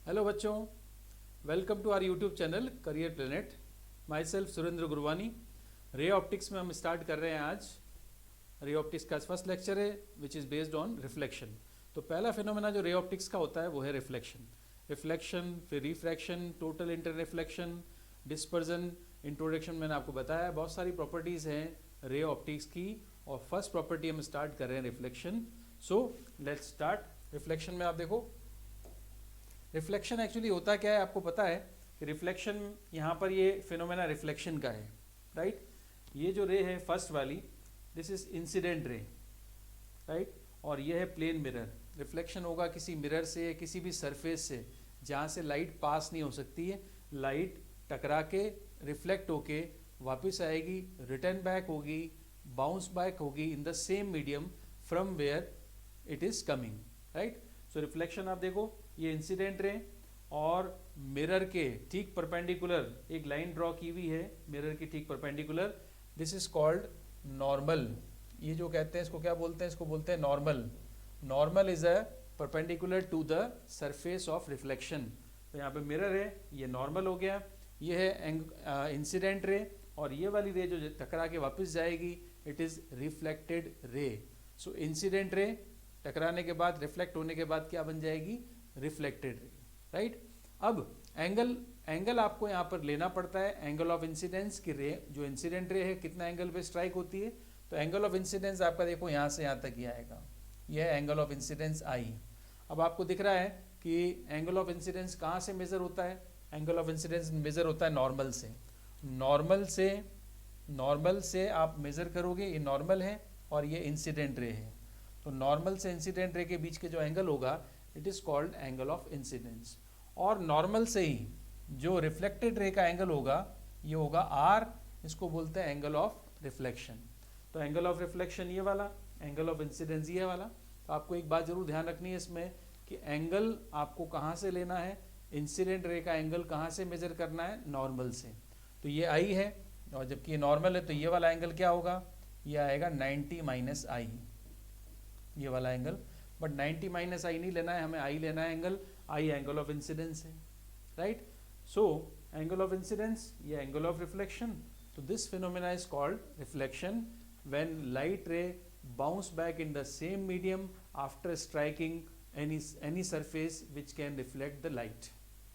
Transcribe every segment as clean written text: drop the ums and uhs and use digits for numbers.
Hello बच्चों, welcome to our YouTube channel Career Planet. Myself Surendra Gurwani. Ray optics में हम start कर रहे हैं आज। रे ऑप्टिक्स का फर्स्ट लेक्चर है which is based on reflection. तो पहला फिनोमेना जो रे ऑप्टिक्स का होता है वो है रिफ्लेक्शन। रिफ्लेक्शन, फिर refraction, total inter reflection, dispersion. Introduction मैंने आपको बताया, बहुत सारी प्रॉपर्टीज़ हैं रे ऑप्टिक्स की, और फर्स्ट प्रॉपर्टी हम स्टार्ट कर रहे हैं reflection. So let's start. Reflection में आप देखो, रिफ्लेक्शन एक्चुअली होता क्या है आपको पता है कि रिफ्लेक्शन, यहाँ पर ये फिनोमेना रिफ्लेक्शन का है, राइट। ये जो रे है फर्स्ट वाली, this is incident ray, right, और ये है प्लेन मिरर। रिफ्लेक्शन होगा किसी मिरर से, किसी भी सरफेस से जहाँ से लाइट पास नहीं हो सकती है। लाइट टकरा के रिफ्लेक्ट होके वापस आएगी, रिटर्न बैक होगी, बाउंस बैक होगी in the same medium from where it is coming, right. So reflection आप देखो, ये इंसिडेंट रे और मिरर के ठीक परपेंडिकुलर एक लाइन ड्रॉ की हुई है, मिरर की ठीक perpendicular. This is called normal. ये जो कहते हैं इसको क्या बोलते हैं? इसको बोलते हैं normal. Normal is a perpendicular to the surface of reflection. तो यहाँ पे मिरर है, ये नॉर्मल हो गया। ये है इंसिडेंट रे, और ये वाली रे जो टकरा के वापस जाएगी, it is reflected ray. So incident ray टकराने के बाद, रिफ्लेक्ट होने के बाद क्या बन जाएगी? Reflected ray, right. अब एंगल आपको यहाँ पर लेना पड़ता है, एंगल ऑफ इंसिडेंस की रे जो इंसिडेंट रे है कितना एंगल पे स्ट्राइक होती है। तो एंगल ऑफ इंसिडेंस आपका देखो यहाँ से यहाँ तक ही आएगा, यह है एंगल ऑफ इंसिडेंस आई। अब आपको दिख रहा है कि एंगल ऑफ इंसिडेंस कहाँ से मेजर होता है? एंगल ऑफ इंसिडेंस मेजर होता है नॉर्मल से। नॉर्मल से आप मेजर करोगे, ये नॉर्मल है और ये इंसिडेंट रे है। तो नॉर्मल से इंसिडेंट रे के बीच के जो एंगल होगा, it is called angle of incidence. और नॉर्मल से ही जो रिफ्लेक्टेड रे का एंगल होगा, ये होगा आर, इसको बोलते हैं एंगल ऑफ रिफ्लेक्शन। तो एंगल ऑफ रिफ्लेक्शन ये वाला, एंगल ऑफ इंसिडेंस ये वाला। तो आपको एक बात जरूर ध्यान रखनी है इसमें कि एंगल आपको कहाँ से लेना है, इंसिडेंट रे का एंगल कहाँ से मेजर करना है? नॉर्मल से। तो ये आई है, और जबकि ये नॉर्मल है तो ये वाला एंगल क्या होगा? ये आएगा 90 माइनस आई, ये वाला एंगल। बट 90 माइनस आई नहीं लेना है हमें, आई लेना है angle, I angle of incidence है, right. So angle of incidence, ये एंगल ऑफ रिफ्लेक्शन। तो this phenomena is called reflection when light ray bounce back in the same medium after striking any surface which can reflect the light.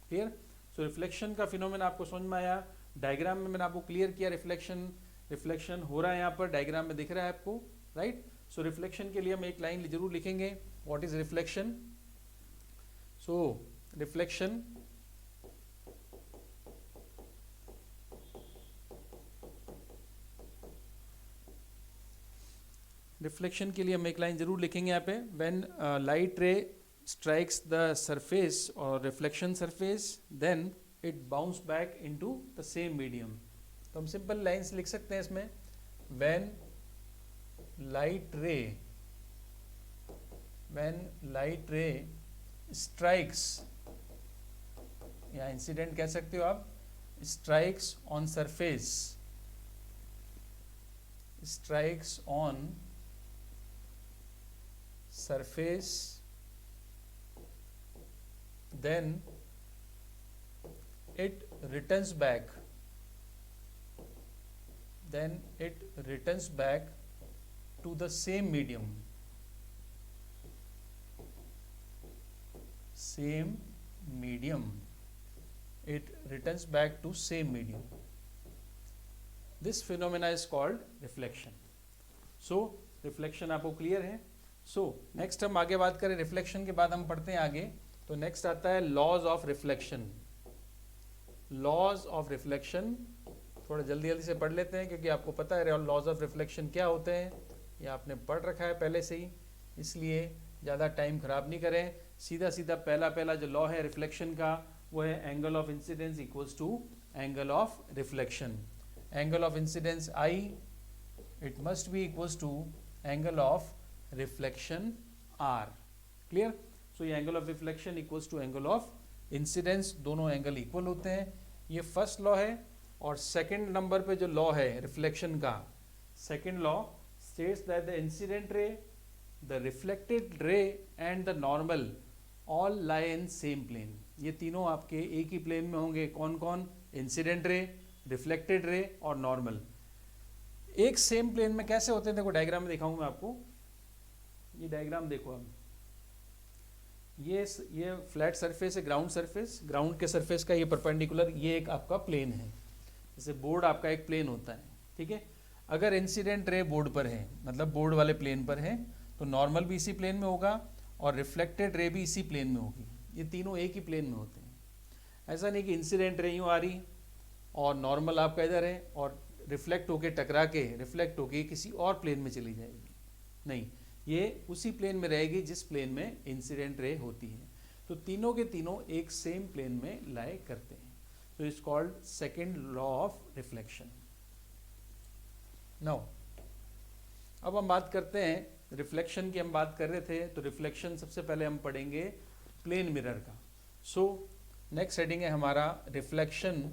Clear? So reflection का phenomena आपको समझ में आया। Diagram में मैंने आपको clear किया, रिफ्लेक्शन हो रहा है यहाँ पर, डायग्राम में दिख रहा है आपको, राइट। सो रिफ्लेक्शन के लिए हम एक लाइन जरूर लिखेंगे, what is reflection. So reflection के लिए हम एक लाइन जरूर लिखेंगे यहाँ पे, when light ray strikes the surface और reflection surface, then it bounce back into the same medium. तो हम सिंपल लाइन्स लिख सकते हैं इसमें, व्हेन लाइट रे स्ट्राइक्स, या इंसिडेंट कह सकते हो आप, strikes on surface, then it returns back to the same medium, it returns back to same medium. This phenomena is called reflection. So reflection आपको क्लियर है। सो नेक्स्ट हम आगे बात करें, रिफ्लेक्शन के बाद हम पढ़ते हैं आगे। तो नेक्स्ट आता है laws of reflection. Laws of reflection थोड़ा जल्दी जल्दी से पढ़ लेते हैं, क्योंकि आपको पता है लॉज ऑफ रिफ्लेक्शन क्या होते हैं, ये आपने पढ़ रखा है पहले से ही, इसलिए ज़्यादा टाइम खराब नहीं करें। सीधा सीधा पहला जो लॉ है रिफ्लेक्शन का, वो है angle of incidence equals to angle of reflection. Angle of incidence I, it must be equals to angle of reflection R. Clear? So ये angle of reflection equals to angle of incidence, दोनों angle equal होते हैं। ये first law है। और second number पे जो law है रिफ्लेक्शन का, second law states that the incident ray, the reflected ray and the normal all lie in same plane. ये तीनों आपके एक ही प्लेन में होंगे। कौन कौन? इंसिडेंट रे, रिफ्लेक्टेड रे और नॉर्मल। एक सेम प्लेन में कैसे होते हैं देखो, डायग्राम में दिखाऊं मैं आपको। ये डायग्राम देखो आप, ये फ्लैट सरफेस है, ग्राउंड सरफेस, ग्राउंड के सरफेस का ये परपेंडिकुलर, ये एक आपका प्लेन है। जैसे बोर्ड आपका एक प्लेन होता है, ठीक है। अगर इंसिडेंट रे बोर्ड पर है, मतलब बोर्ड वाले प्लेन पर है, तो नॉर्मल भी इसी प्लेन में होगा और रिफ्लेक्टेड रे भी इसी प्लेन में होगी। ये तीनों एक ही प्लेन में होते हैं। ऐसा नहीं कि इंसिडेंट रे यूँ आ रही और नॉर्मल आपका इधर है और रिफ्लेक्ट होके टकरा के रिफ्लेक्ट होके किसी और प्लेन में चली जाएगी, नहीं, ये उसी प्लेन में रहेगी जिस प्लेन में इंसिडेंट रे होती है। तो तीनों के तीनों एक सेम प्लेन में लाए करते हैं। तो it's called second law of reflection. Now अब हम बात करते हैं रिफ्लेक्शन की। हम बात कर रहे थे, तो रिफ्लेक्शन सबसे पहले हम पढ़ेंगे प्लेन मिरर का। सो नेक्स्ट हेडिंग है हमारा reflection,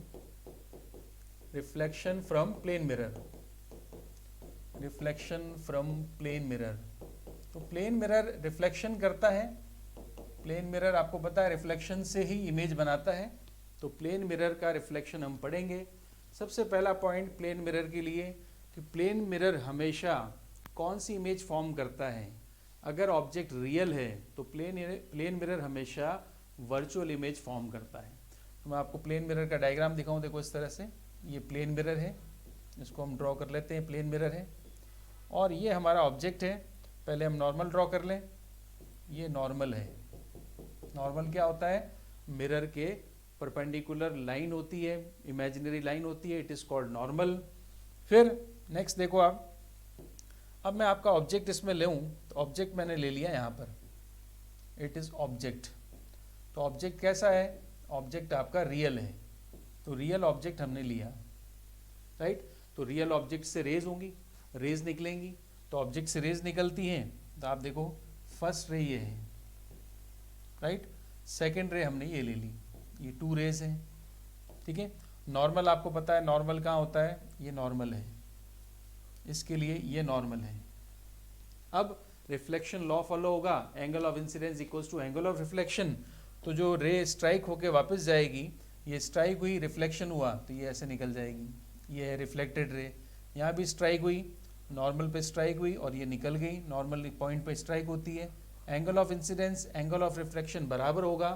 reflection from plane mirror, reflection from plane mirror. तो प्लेन मिरर रिफ्लेक्शन करता है। प्लेन मिरर आपको पता है रिफ्लेक्शन से ही इमेज बनाता है। तो प्लेन मिरर का रिफ्लेक्शन हम पढ़ेंगे। सबसे पहला पॉइंट प्लेन मिरर के लिए कि प्लेन मिरर हमेशा कौन सी इमेज फॉर्म करता है। अगर ऑब्जेक्ट रियल है तो प्लेन मिरर हमेशा वर्चुअल इमेज फॉर्म करता है। तो मैं आपको प्लेन मिरर का डायग्राम दिखाऊं, देखो इस तरह से। ये प्लेन मिरर है, इसको हम ड्रॉ कर लेते हैं, प्लेन मिरर है। और ये हमारा ऑब्जेक्ट है। पहले हम नॉर्मल ड्रॉ कर लें। ये नॉर्मल है। नॉर्मल क्या होता है? मिरर के परपेंडिकुलर लाइन होती है, इमेजिनरी लाइन होती है, इट इज कॉल्ड नॉर्मल। फिर नेक्स्ट देखो आप, अब मैं आपका ऑब्जेक्ट इसमें लूँ, तो ऑब्जेक्ट मैंने ले लिया यहाँ पर, इट इज ऑब्जेक्ट। तो ऑब्जेक्ट कैसा है? ऑब्जेक्ट आपका रियल है। तो रियल ऑब्जेक्ट हमने लिया, राइट। तो रियल ऑब्जेक्ट से रेज होंगी, रेज निकलेंगी। तो ऑब्जेक्ट से रेज निकलती हैं, तो आप देखो फर्स्ट रे ये है, राइट। सेकेंड रे हमने ये ले ली, ये 2 रेज हैं, ठीक है। नॉर्मल आपको पता है, नॉर्मल कहाँ होता है? ये नॉर्मल है, इसके लिए ये नॉर्मल है। अब रिफ्लेक्शन लॉ फॉलो होगा, angle of incidence equals to angle of reflection. तो जो रे स्ट्राइक होके वापस जाएगी, ये स्ट्राइक हुई, रिफ्लेक्शन हुआ, तो ये ऐसे निकल जाएगी। ये है रिफ्लेक्टेड रे। यहाँ भी स्ट्राइक हुई, नॉर्मल पे स्ट्राइक हुई और ये निकल गई, नॉर्मल पॉइंट पे स्ट्राइक होती है। Angle of incidence angle of reflection बराबर होगा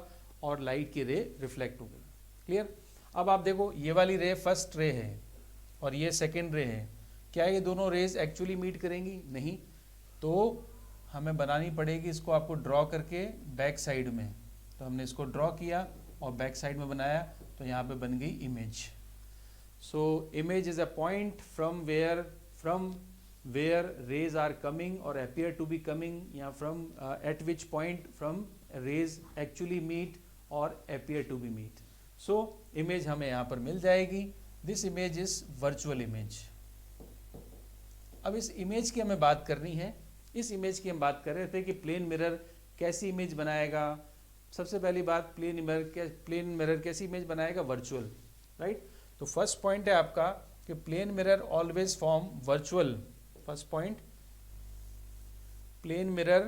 और लाइट की रे रिफ्लेक्ट होगी। क्लियर? अब आप देखो, ये वाली रे फर्स्ट रे है और ये सेकेंड रे है। क्या ये दोनों रेज एक्चुअली मीट करेंगी? नहीं। तो हमें बनानी पड़ेगी इसको, आपको ड्रॉ करके बैक साइड में। तो हमने इसको ड्रॉ किया और बैक साइड में बनाया, तो यहाँ पे बन गई image. So image is a point from where rays are coming or appear to be coming, या from at which point from rays actually meet or appear to be meet. So image हमें यहाँ पर मिल जाएगी। This image is virtual image. अब इस image की हमें बात करनी है। इस इमेज की हम बात कर रहे थे कि प्लेन मिरर कैसी इमेज बनाएगा। सबसे पहली बात, प्लेन मिरर कैसी इमेज बनाएगा? Virtual, right. तो फर्स्ट पॉइंट है आपका कि plane mirror always form virtual. First point, plane mirror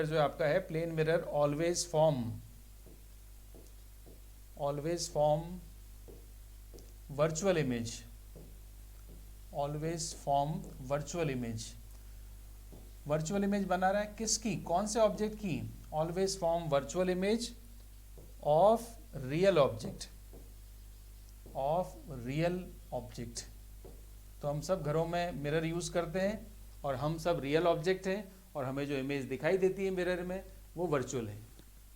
जो आपका है, plane mirror always form virtual image, always form virtual image. Virtual image बना रहा है किसकी? कौन से ऑब्जेक्ट की? Always form virtual image of real object. तो हम सब घरों में मिरर यूज करते हैं और हम सब रियल ऑब्जेक्ट हैं और हमें जो इमेज दिखाई देती है मिरर में वो वर्चुअल है,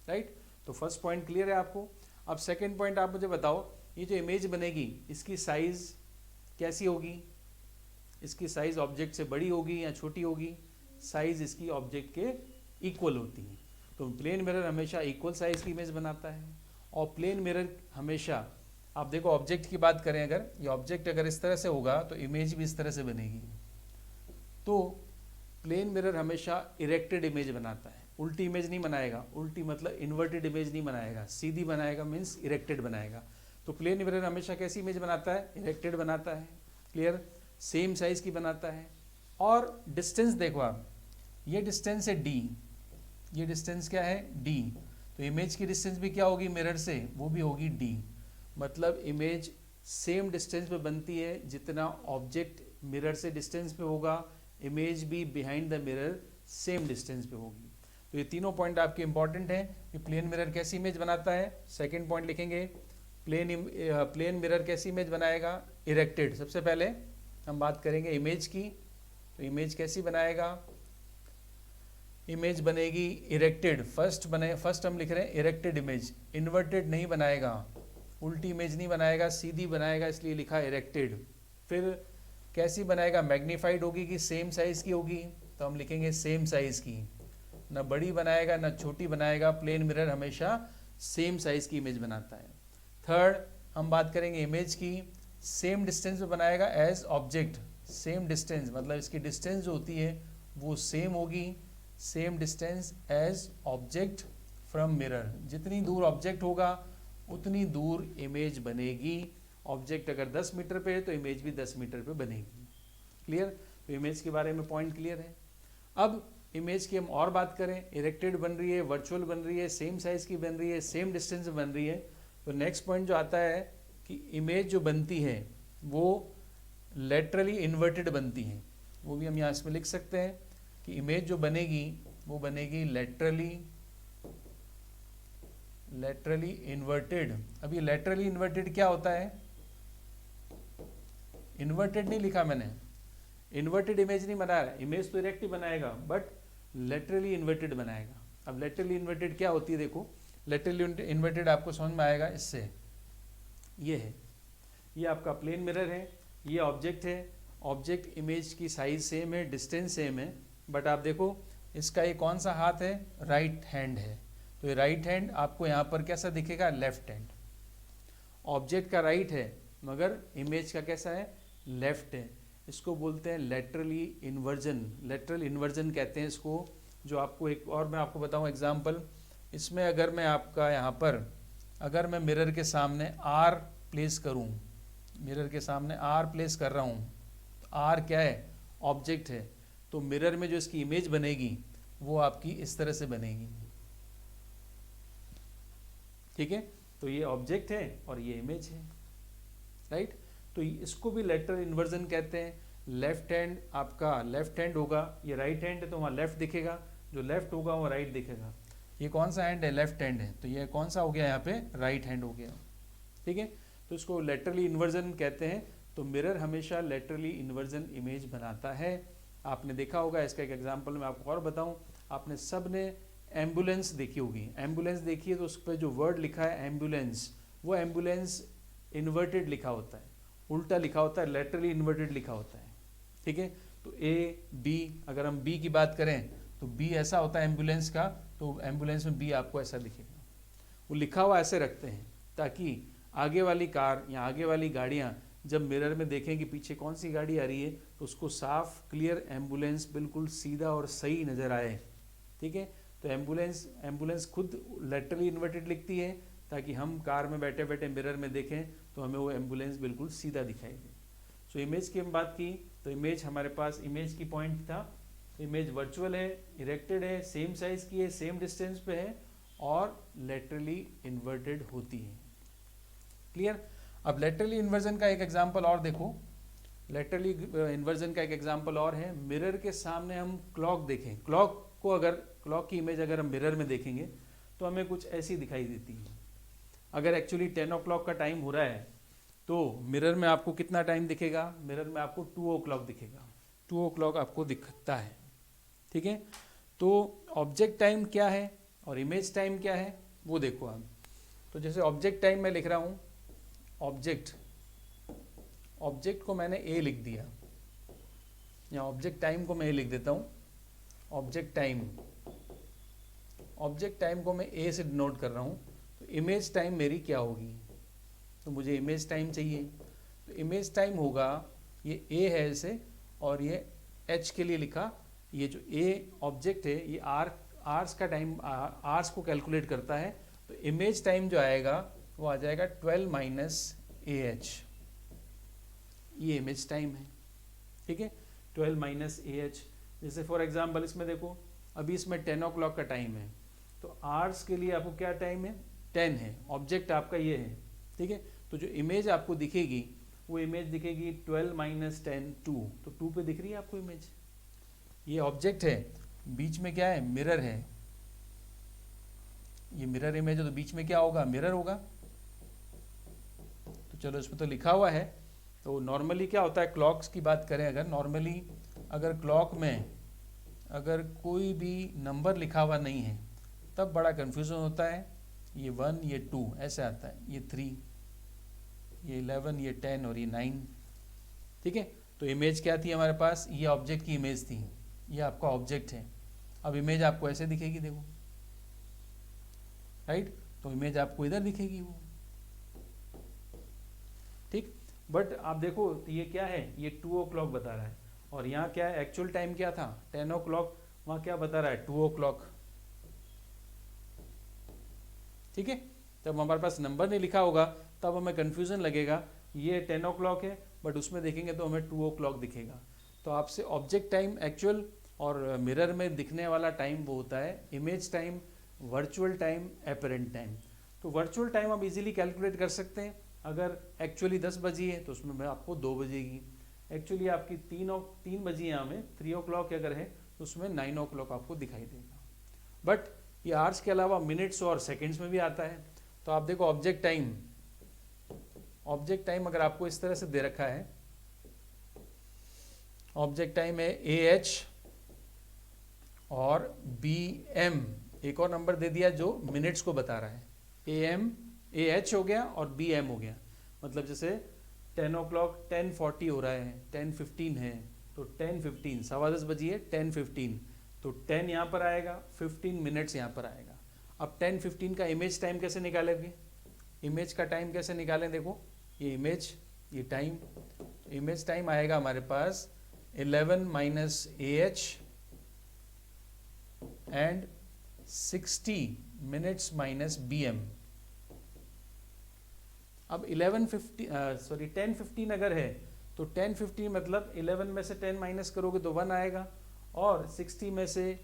राइट। तो फर्स्ट पॉइंट क्लियर है आपको। अब सेकंड पॉइंट आप मुझे बताओ, ये जो इमेज बनेगी इसकी साइज कैसी होगी? इसकी साइज ऑब्जेक्ट से बड़ी होगी या छोटी होगी? साइज इसकी ऑब्जेक्ट के इक्वल होती है। तो प्लेन मिरर हमेशा इक्वल साइज की इमेज बनाता है। और प्लेन मिरर हमेशा, आप देखो ऑब्जेक्ट की बात करें, अगर ये ऑब्जेक्ट अगर इस तरह से होगा तो इमेज भी इस तरह से बनेगी। तो प्लेन मिरर हमेशा इरेक्टेड इमेज बनाता है, उल्टी इमेज नहीं बनाएगा। उल्टी मतलब इन्वर्टेड इमेज नहीं बनाएगा, सीधी बनाएगा, मीन्स इरेक्टेड बनाएगा। तो प्लेन मिरर हमेशा कैसी इमेज बनाता है? इरेक्टेड बनाता है। क्लियर? सेम साइज की बनाता है। और डिस्टेंस देखो आप, ये डिस्टेंस है d, ये डिस्टेंस क्या है? d। तो इमेज की डिस्टेंस भी क्या होगी मिरर से, वो भी होगी d। मतलब इमेज सेम डिस्टेंस पे बनती है जितना ऑब्जेक्ट मिरर से डिस्टेंस पे होगा, इमेज भी behind the mirror same distance पे होगी। तो ये तीनों पॉइंट आपके इंपॉर्टेंट हैं कि प्लेन मिरर कैसी इमेज बनाता है। सेकंड पॉइंट लिखेंगे, प्लेन मिरर कैसी इमेज बनाएगा, इरेक्टेड। सबसे पहले हम बात करेंगे इमेज की, तो इमेज कैसी बनाएगा, इमेज बनेगी इरेक्टेड। फर्स्ट हम लिख रहे हैं इरेक्टेड इमेज, इन्वर्टेड नहीं बनाएगा, उल्टी इमेज नहीं बनाएगा, सीधी बनाएगा, इसलिए लिखा इरेक्टेड। फिर कैसी बनाएगा, मैग्नीफाइड होगी कि सेम साइज की होगी, तो हम लिखेंगे सेम साइज की। ना बड़ी बनाएगा ना छोटी बनाएगा, प्लेन मिरर हमेशा सेम साइज की इमेज बनाता है। थर्ड हम बात करेंगे इमेज की, सेम डिस्टेंस पे बनाएगा एज ऑब्जेक्ट। सेम डिस्टेंस मतलब इसकी डिस्टेंस जो होती है वो सेम होगी, same distance as object from mirror. जितनी दूर ऑब्जेक्ट होगा उतनी दूर इमेज बनेगी। ऑब्जेक्ट अगर 10 मीटर पे है तो इमेज भी 10 मीटर पे बनेगी। क्लियर? तो इमेज के बारे में पॉइंट क्लियर है। अब इमेज की हम और बात करें, इरेक्टेड बन रही है, वर्चुअल बन रही है, सेम साइज की बन रही है, सेम डिस्टेंस बन रही है। तो नेक्स्ट पॉइंट जो आता है कि इमेज जो बनती है वो लेटरली इन्वर्टेड बनती है। वो भी हम यहाँ इसमें लिख सकते हैं कि इमेज जो बनेगी वो बनेगी लेटरली इन्वर्टेड। अब ये लेटरली इन्वर्टेड क्या होता है, इन्वर्टेड नहीं लिखा मैंने, इन्वर्टेड इमेज नहीं बना रहा है, इमेज तो इरेक्ट ही बनाएगा बट लेटरली इन्वर्टेड बनाएगा। अब लेटरली इन्वर्टेड क्या होती है, देखो लेटरली इन्वर्टेड आपको समझ में आएगा इससे। ये है, ये आपका प्लेन मिरर है, ये ऑब्जेक्ट है, ऑब्जेक्ट इमेज की साइज सेम है, डिस्टेंस सेम है, बट आप देखो इसका ये कौन सा हाथ है, राइट हैंड है। तो ये राइट हैंड आपको यहाँ पर कैसा दिखेगा, लेफ्ट हैंड। ऑब्जेक्ट का राइट है मगर इमेज का कैसा है, लेफ्ट है। इसको बोलते हैं लेटरली इन्वर्जन, लेटरल इन्वर्जन कहते हैं इसको। जो आपको एक और मैं आपको बताऊं एग्जांपल, इसमें अगर मैं आपका यहाँ पर अगर मैं मिरर के सामने R प्लेस करूँ, मिरर के सामने R प्लेस कर रहा हूँ, R क्या है, ऑब्जेक्ट है, तो मिरर में जो इसकी इमेज बनेगी वो आपकी इस तरह से बनेगी। ठीक है, तो ये ऑब्जेक्ट है और ये इमेज है, राइट। तो इसको भी लेटरल इन्वर्जन कहते हैं। लेफ्ट हैंड आपका लेफ्ट हैंड होगा, ये राइट हैंड है तो वहाँ लेफ्ट दिखेगा, जो लेफ्ट होगा वो राइट दिखेगा। ये कौन सा हैंड है, लेफ्ट हैंड है, तो ये कौन सा हो गया यहाँ पे, राइट हैंड हो गया। ठीक है, तो इसको लेटरली इन्वर्जन कहते हैं। तो मिरर हमेशा लेटरली इन्वर्जन इमेज बनाता है। आपने देखा होगा, इसका एक एग्जाम्पल मैं आपको और बताऊँ, आपने सब ने एम्बुलेंस देखी होगी, एम्बुलेंस देखी है तो उस पर जो वर्ड लिखा है एम्बुलेंस, वो एम्बुलेंस इन्वर्टेड लिखा होता है, उल्टा लिखा होता है, लेटरली इन्वर्टेड लिखा होता है। ठीक है, तो ए बी, अगर हम बी की बात करें तो बी ऐसा होता है एम्बुलेंस का, तो एम्बुलेंस में बी आपको ऐसा दिखेगा। वो लिखा हुआ ऐसे रखते हैं ताकि आगे वाली कार या आगे वाली गाड़ियाँ जब मिरर में देखें कि पीछे कौन सी गाड़ी आ रही है तो उसको साफ क्लियर एम्बुलेंस बिल्कुल सीधा और सही नज़र आए। ठीक है, तो एम्बुलेंस खुद लेटरली इन्वर्टेड लिखती है ताकि हम कार में बैठे बैठे मिरर में देखें तो हमें वो एम्बुलेंस बिल्कुल सीधा दिखाई दे। सो इमेज की हम बात की, तो इमेज हमारे पास इमेज की पॉइंट था, इमेज वर्चुअल है, इरेक्टेड है, सेम साइज की है, सेम डिस्टेंस पे है और लेटरली इन्वर्टेड होती है। क्लियर? अब लेटरली इन्वर्जन का एक एग्जांपल और देखो, लेटरली इन्वर्जन का एक एग्जांपल और है, मिरर के सामने हम क्लॉक देखें, क्लॉक की इमेज अगर हम मिरर में देखेंगे तो हमें कुछ ऐसी दिखाई देती है। अगर एक्चुअली 10 o'clock का टाइम हो रहा है तो मिरर में आपको कितना टाइम दिखेगा, मिरर में आपको 2 o'clock दिखेगा, 2 o'clock आपको दिखता है। ठीक है, तो ऑब्जेक्ट टाइम क्या है और इमेज टाइम क्या है वो देखो आप। तो जैसे ऑब्जेक्ट टाइम मैं लिख रहा हूँ, ऑब्जेक्ट को मैंने ए लिख दिया, या ऑब्जेक्ट टाइम को मैं ए लिख देता हूँ, ऑब्जेक्ट टाइम को मैं ए से डिनोट कर रहा हूँ। तो इमेज टाइम मेरी क्या होगी, तो मुझे इमेज टाइम चाहिए, तो इमेज टाइम होगा, ये ए है इसे और ये एच के लिए लिखा, ये जो ए ऑब्जेक्ट है ये आर्स का टाइम, आर्स को कैलकुलेट करता है, तो इमेज टाइम जो आएगा वो आ जाएगा 12 माइनस AH, ये इमेज टाइम है। ठीक है, 12 माइनस AH। जैसे फॉर एग्जांपल इसमें देखो, अभी इसमें 10 o'clock का टाइम है, तो आवर्स के लिए आपको क्या टाइम है, 10 है, ऑब्जेक्ट आपका ये है, ठीक है। तो जो इमेज आपको दिखेगी वो इमेज दिखेगी 12 माइनस 10 2, तो 2 पे दिख रही है आपको इमेज। ये ऑब्जेक्ट है, बीच में क्या है, मिरर है, ये मिरर इमेज है, तो बीच में क्या होगा, मिरर होगा। तो चलो इसमें तो लिखा हुआ है। तो नॉर्मली क्या होता है, क्लॉक्स की बात करें अगर, नॉर्मली अगर क्लॉक में अगर कोई भी नंबर लिखा हुआ नहीं है तब बड़ा कन्फ्यूजन होता है। ये 1, ये 2 ऐसे आता है, ये 3, ये 11, ये 10 और ये 9, ठीक है। तो इमेज क्या थी हमारे पास, ये ऑब्जेक्ट की इमेज थी, ये आपका ऑब्जेक्ट है। अब इमेज आपको ऐसे दिखेगी, देखो, राइट। तो इमेज आपको इधर दिखेगी वो, ठीक। बट आप देखो तो ये क्या है, ये 2 o'clock बता रहा है, और यहाँ क्या है, एक्चुअल टाइम क्या था 10 o'clock, वहाँ क्या बता रहा है 2 o'clock, ठीक है। जब हमारे पास नंबर नहीं लिखा होगा तब हमें कन्फ्यूजन लगेगा, ये 10 o'clock है बट उसमें देखेंगे तो हमें 2 o'clock दिखेगा। तो आपसे ऑब्जेक्ट टाइम एक्चुअल और मिरर में दिखने वाला टाइम वो होता है image time, virtual time, apparent time. तो वर्चुअल टाइम आप इजीली कैलकुलेट कर सकते हैं। अगर एक्चुअली 10 बजी है तो उसमें मैं आपको 2 बजेगी, एक्चुअली आपकी 3 बजी है, हमें 3 o'clock अगर है तो उसमें 9 o'clock आपको दिखाई देगा। बट ये आवर्स के अलावा मिनट्स और सेकंड्स में भी आता है। तो आप देखो ऑब्जेक्ट टाइम अगर आपको इस तरह से दे रखा है, ऑब्जेक्ट टाइम है AH और BM, एक और नंबर दे दिया जो मिनट्स को बता रहा है, AH हो गया और BM हो गया। मतलब जैसे 10 o'clock 10:40 हो रहा है, 10:15 है, तो 10:15 10:15 बजी है, 10:15 तो 10 यहाँ पर आएगा, 15 मिनट्स यहाँ पर आएगा। अब 10:15 का इमेज टाइम कैसे निकालेंगे, इमेज का टाइम कैसे निकालें, देखो ये इमेज, ये टाइम, इमेज टाइम आएगा हमारे पास 11 minus AH and 60 minutes minus BM। अब 10:15 अगर है तो 10:15 मतलब 11 में से 10 माइनस करोगे तो 1 आएगा, और 60 में से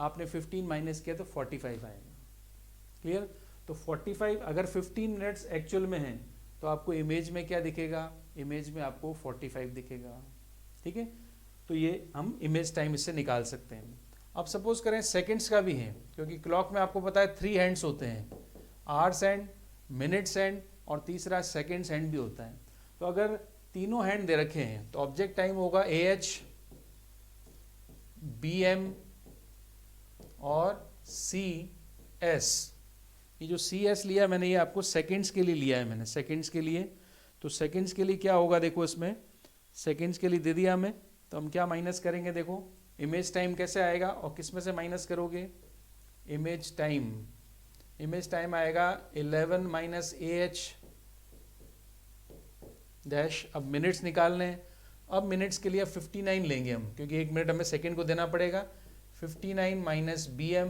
आपने 15 माइनस किया तो 45 आएगा। क्लियर। तो 45 अगर 15 मिनट्स एक्चुअल में है तो आपको इमेज में क्या दिखेगा, इमेज में आपको 45 दिखेगा, ठीक है। तो ये हम इमेज टाइम इससे निकाल सकते हैं। अब सपोज करें सेकंड्स का भी है, क्योंकि क्लॉक में आपको पता है 3 हैंड्स होते हैं, आवर्स हैंड, मिनट्स हैंड और तीसरा सेकंड्स हैंड भी होता है। तो अगर तीनों हैंड दे रखे हैं तो ऑब्जेक्ट टाइम होगा AH, BM और CS। ये जो CS लिया है मैंने, ये आपको सेकंड्स के लिए लिया है मैंने, सेकंड्स के लिए। तो सेकंड्स के लिए क्या होगा, देखो इसमें सेकंड्स के लिए दे दिया हमें, तो हम क्या माइनस करेंगे, देखो इमेज टाइम कैसे आएगा और किस में से माइनस करोगे, इमेज टाइम आएगा 11 माइनस AH डैश। अब मिनट्स निकालने हैं, अब मिनट्स के लिए 59 लेंगे हम, क्योंकि 1 मिनट हमें सेकंड को देना पड़ेगा। 59 माइनस BM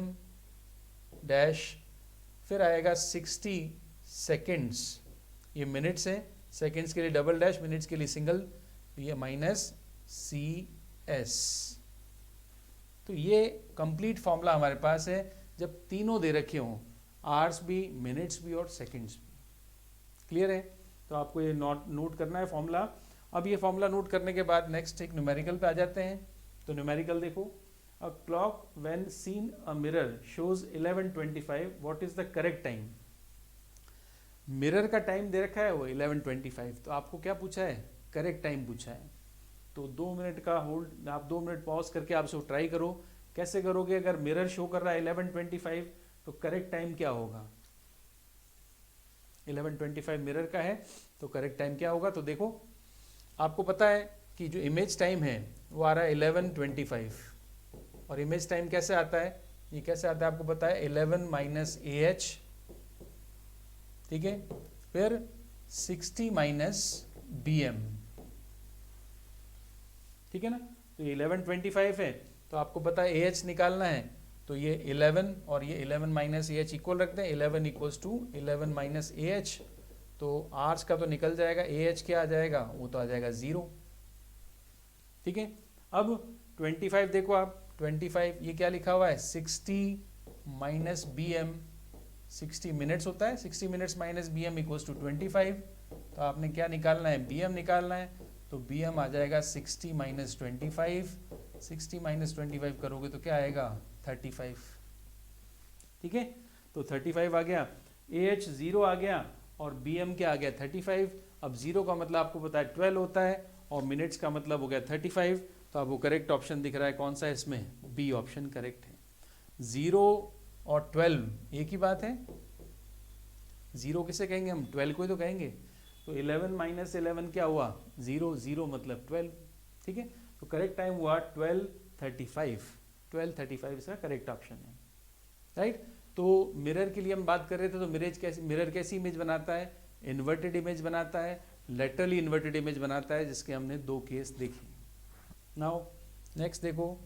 डैश, फिर आएगा 60 सेकेंड्स, ये मिनट्स है, सेकेंड्स के लिए डबल डैश, मिनट्स के लिए सिंगल, तो ये माइनस CS। तो ये कंप्लीट फॉर्मूला हमारे पास है जब तीनों दे रखे हों, आवर्स भी, मिनट्स भी और सेकेंड्स भी। क्लियर है। तो आपको ये नोट करना है फॉर्मूला। अब ये फॉर्मूला नोट करने के बाद नेक्स्ट एक न्यूमेरिकल पे आ जाते हैं। तो न्यूमेरिकल देखो, a clock when seen a mirror shows 11:25, what is the correct time. Mirror का टाइम दे रखा है वो 11:25, तो आपको क्या पूछा है, करेक्ट टाइम पूछा है। तो 2 मिनट का होल्ड, आप 2 मिनट पॉज करके आप इसको ट्राई करो। कैसे करोगे, अगर मिरर शो कर रहा है 11:25 तो करेक्ट टाइम क्या होगा, 11:25 मिरर का है तो करेक्ट टाइम क्या होगा। तो देखो आपको पता है कि जो इमेज टाइम है वो आ रहा है 11:25, और इमेज टाइम कैसे आता है, ये कैसे आता है आपको पता है, 11 माइनस AH, ठीक है, फिर 60 माइनस BM, ठीक है ना। तो ये 11:25 है, तो आपको पता है AH निकालना है, तो ये 11 और ये 11 माइनस AH इक्वल रखते हैं, 11 इक्वल्स टू 11 माइनस AH, तो आर्स का तो निकल जाएगा, AH क्या आ जाएगा, वो तो आ जाएगा 0, ठीक है। अब 25 देखो आप, 25 ये क्या लिखा हुआ है, 60 माइनस बी एम 60 मिनट्स होता है, 60 minutes minus B M equals to 25। तो आपने क्या निकालना है, बी एम निकालना है। तो बी एम आ जाएगा 60 माइनस 25, 60 माइनस 25 करोगे तो क्या आएगा 35। ठीक है, तो 35 आ गया, ए एच 0 आ गया और बी एम क्या आ गया 35। अब 0 का मतलब आपको पता है 12 होता है और मिनट्स का मतलब हो गया 35। तो आपको करेक्ट ऑप्शन दिख रहा है कौन सा है इसमें, बी ऑप्शन करेक्ट है। 0 और 12 एक ही बात है, 0 किसे कहेंगे हम, 12 को ही तो कहेंगे। तो 11 माइनस 11 क्या हुआ 0, 0 मतलब 12। ठीक है, तो करेक्ट टाइम हुआ 12:35, 12:35 इसका करेक्ट ऑप्शन है। राइट, तो मिरर के लिए हम बात कर रहे थे, तो मिरर कैसी इमेज बनाता है, इन्वर्टेड इमेज बनाता है, लेटरली इन्वर्टेड इमेज बनाता है, जिसके हमने 2 केस देखे। नाउ नेक्स्ट देखो,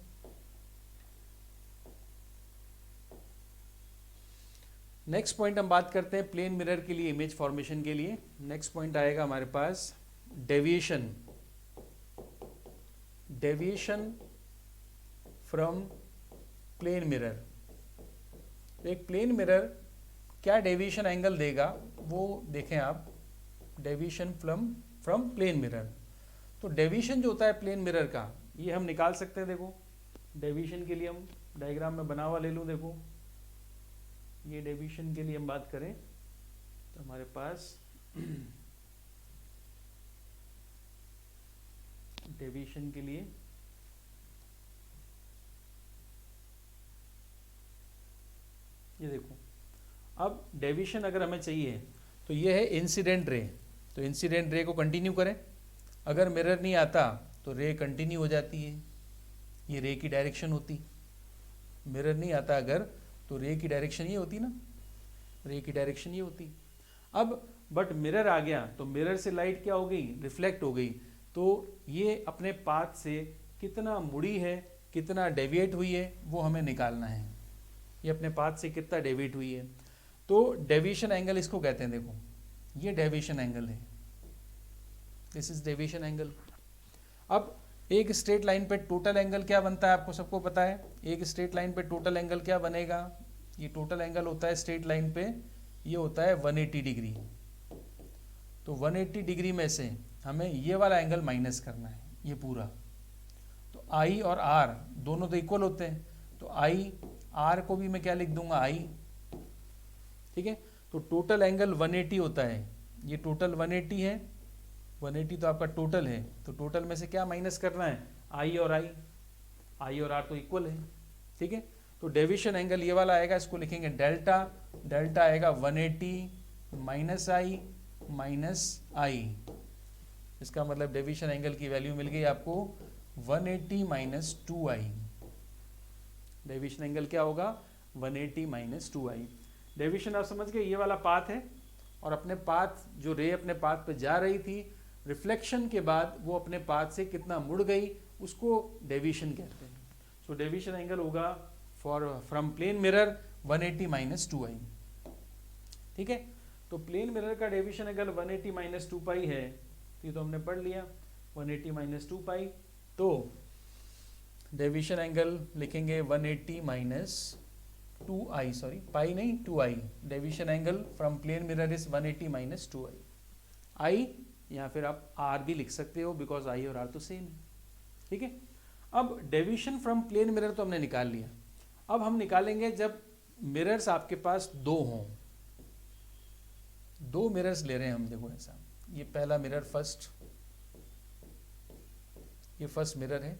नेक्स्ट पॉइंट हम बात करते हैं प्लेन मिरर के लिए इमेज फॉर्मेशन के लिए। नेक्स्ट पॉइंट आएगा हमारे पास deviation, deviation from plane mirror. तो एक प्लेन मिरर क्या डेविएशन एंगल देगा वो देखें आप, डेविएशन फ्रॉम प्लेन मिरर। तो डेविएशन जो होता है प्लेन मिरर का, ये हम निकाल सकते हैं। देखो डेविएशन के लिए हम डायग्राम में बना हुआ ले लूँ, देखो ये डेविएशन के लिए हम बात करें तो हमारे पास डेविएशन के लिए ये देखो, अब डेविएशन अगर हमें चाहिए तो ये है इंसिडेंट रे। तो इंसिडेंट रे को कंटिन्यू करें, अगर मिरर नहीं आता तो रे कंटिन्यू हो जाती है, ये रे की डायरेक्शन होती। मिरर नहीं आता अगर तो रे की डायरेक्शन ये होती ना, रे की डायरेक्शन ये होती। अब बट मिरर आ गया तो मिरर से लाइट क्या हो गई, रिफ्लेक्ट हो गई। तो ये अपने पाथ से कितना मुड़ी है, कितना डेविएट हुई है, वो हमें निकालना है। ये अपने पाथ से कितना डेविएट हुई है, तो डेविएशन एंगल इसको कहते हैं। देखो ये डेविएशन एंगल है, दिस इज डेविएशन एंगल। अब एक स्ट्रेट लाइन पे टोटल एंगल क्या बनता है, आपको सबको पता है। एक स्ट्रेट लाइन पे टोटल एंगल क्या बनेगा, ये टोटल एंगल होता है स्ट्रेट लाइन पे, ये होता है 180 डिग्री। तो 180 डिग्री में से हमें ये वाला एंगल माइनस करना है, ये पूरा। तो आई और आर दोनों तो इक्वल होते हैं, तो आई आर को भी मैं क्या लिख दूंगा, आई। ठीक है, तो टोटल एंगल 180 होता है, ये टोटल 180 है, 180 तो आपका टोटल है। तो टोटल में से क्या माइनस करना है, आई और आई, आई और आर तो इक्वल है। ठीक है, तो डेविएशन एंगल ये वाला आएगा, इसको लिखेंगे डेल्टा। डेल्टा आएगा 180 माइनस आई माइनस आई। इसका मतलब डेविएशन एंगल की वैल्यू मिल गई आपको 180 माइनस 2i। डेविएशन एंगल क्या होगा 180 माइनस 2i। डेविएशन आप समझ गए, ये वाला पाथ है और अपने पाथ जो रे अपने पाथ पे जा रही थी, रिफ्लेक्शन के बाद वो अपने पाथ से कितना मुड़ गई, उसको डेविएशन कहते हैं। सो डेविएशन एंगल होगा for from plane mirror 180 minus 2i। ठीक है, तो प्लेन मिरर का डेविएशन एंगल 180 माइनस 2 पाई है, ये तो हमने पढ़ लिया 180 माइनस 2 पाई। तो डेविएशन एंगल लिखेंगे 180 माइनस 2i, सॉरी पाई नहीं 2i। Deviation angle from plane mirror is 180 minus 2i। i या फिर आप r भी लिख सकते हो, बिकॉज i और r तो सेम है। ठीक है, अब डेविएशन फ्रॉम प्लेन मिरर तो हमने निकाल लिया। अब हम निकालेंगे जब मिरर्स आपके पास दो हों, दो मिरर्स ले रहे हैं हम। देखो ऐसा, ये पहला मिरर फर्स्ट, ये फर्स्ट मिरर है।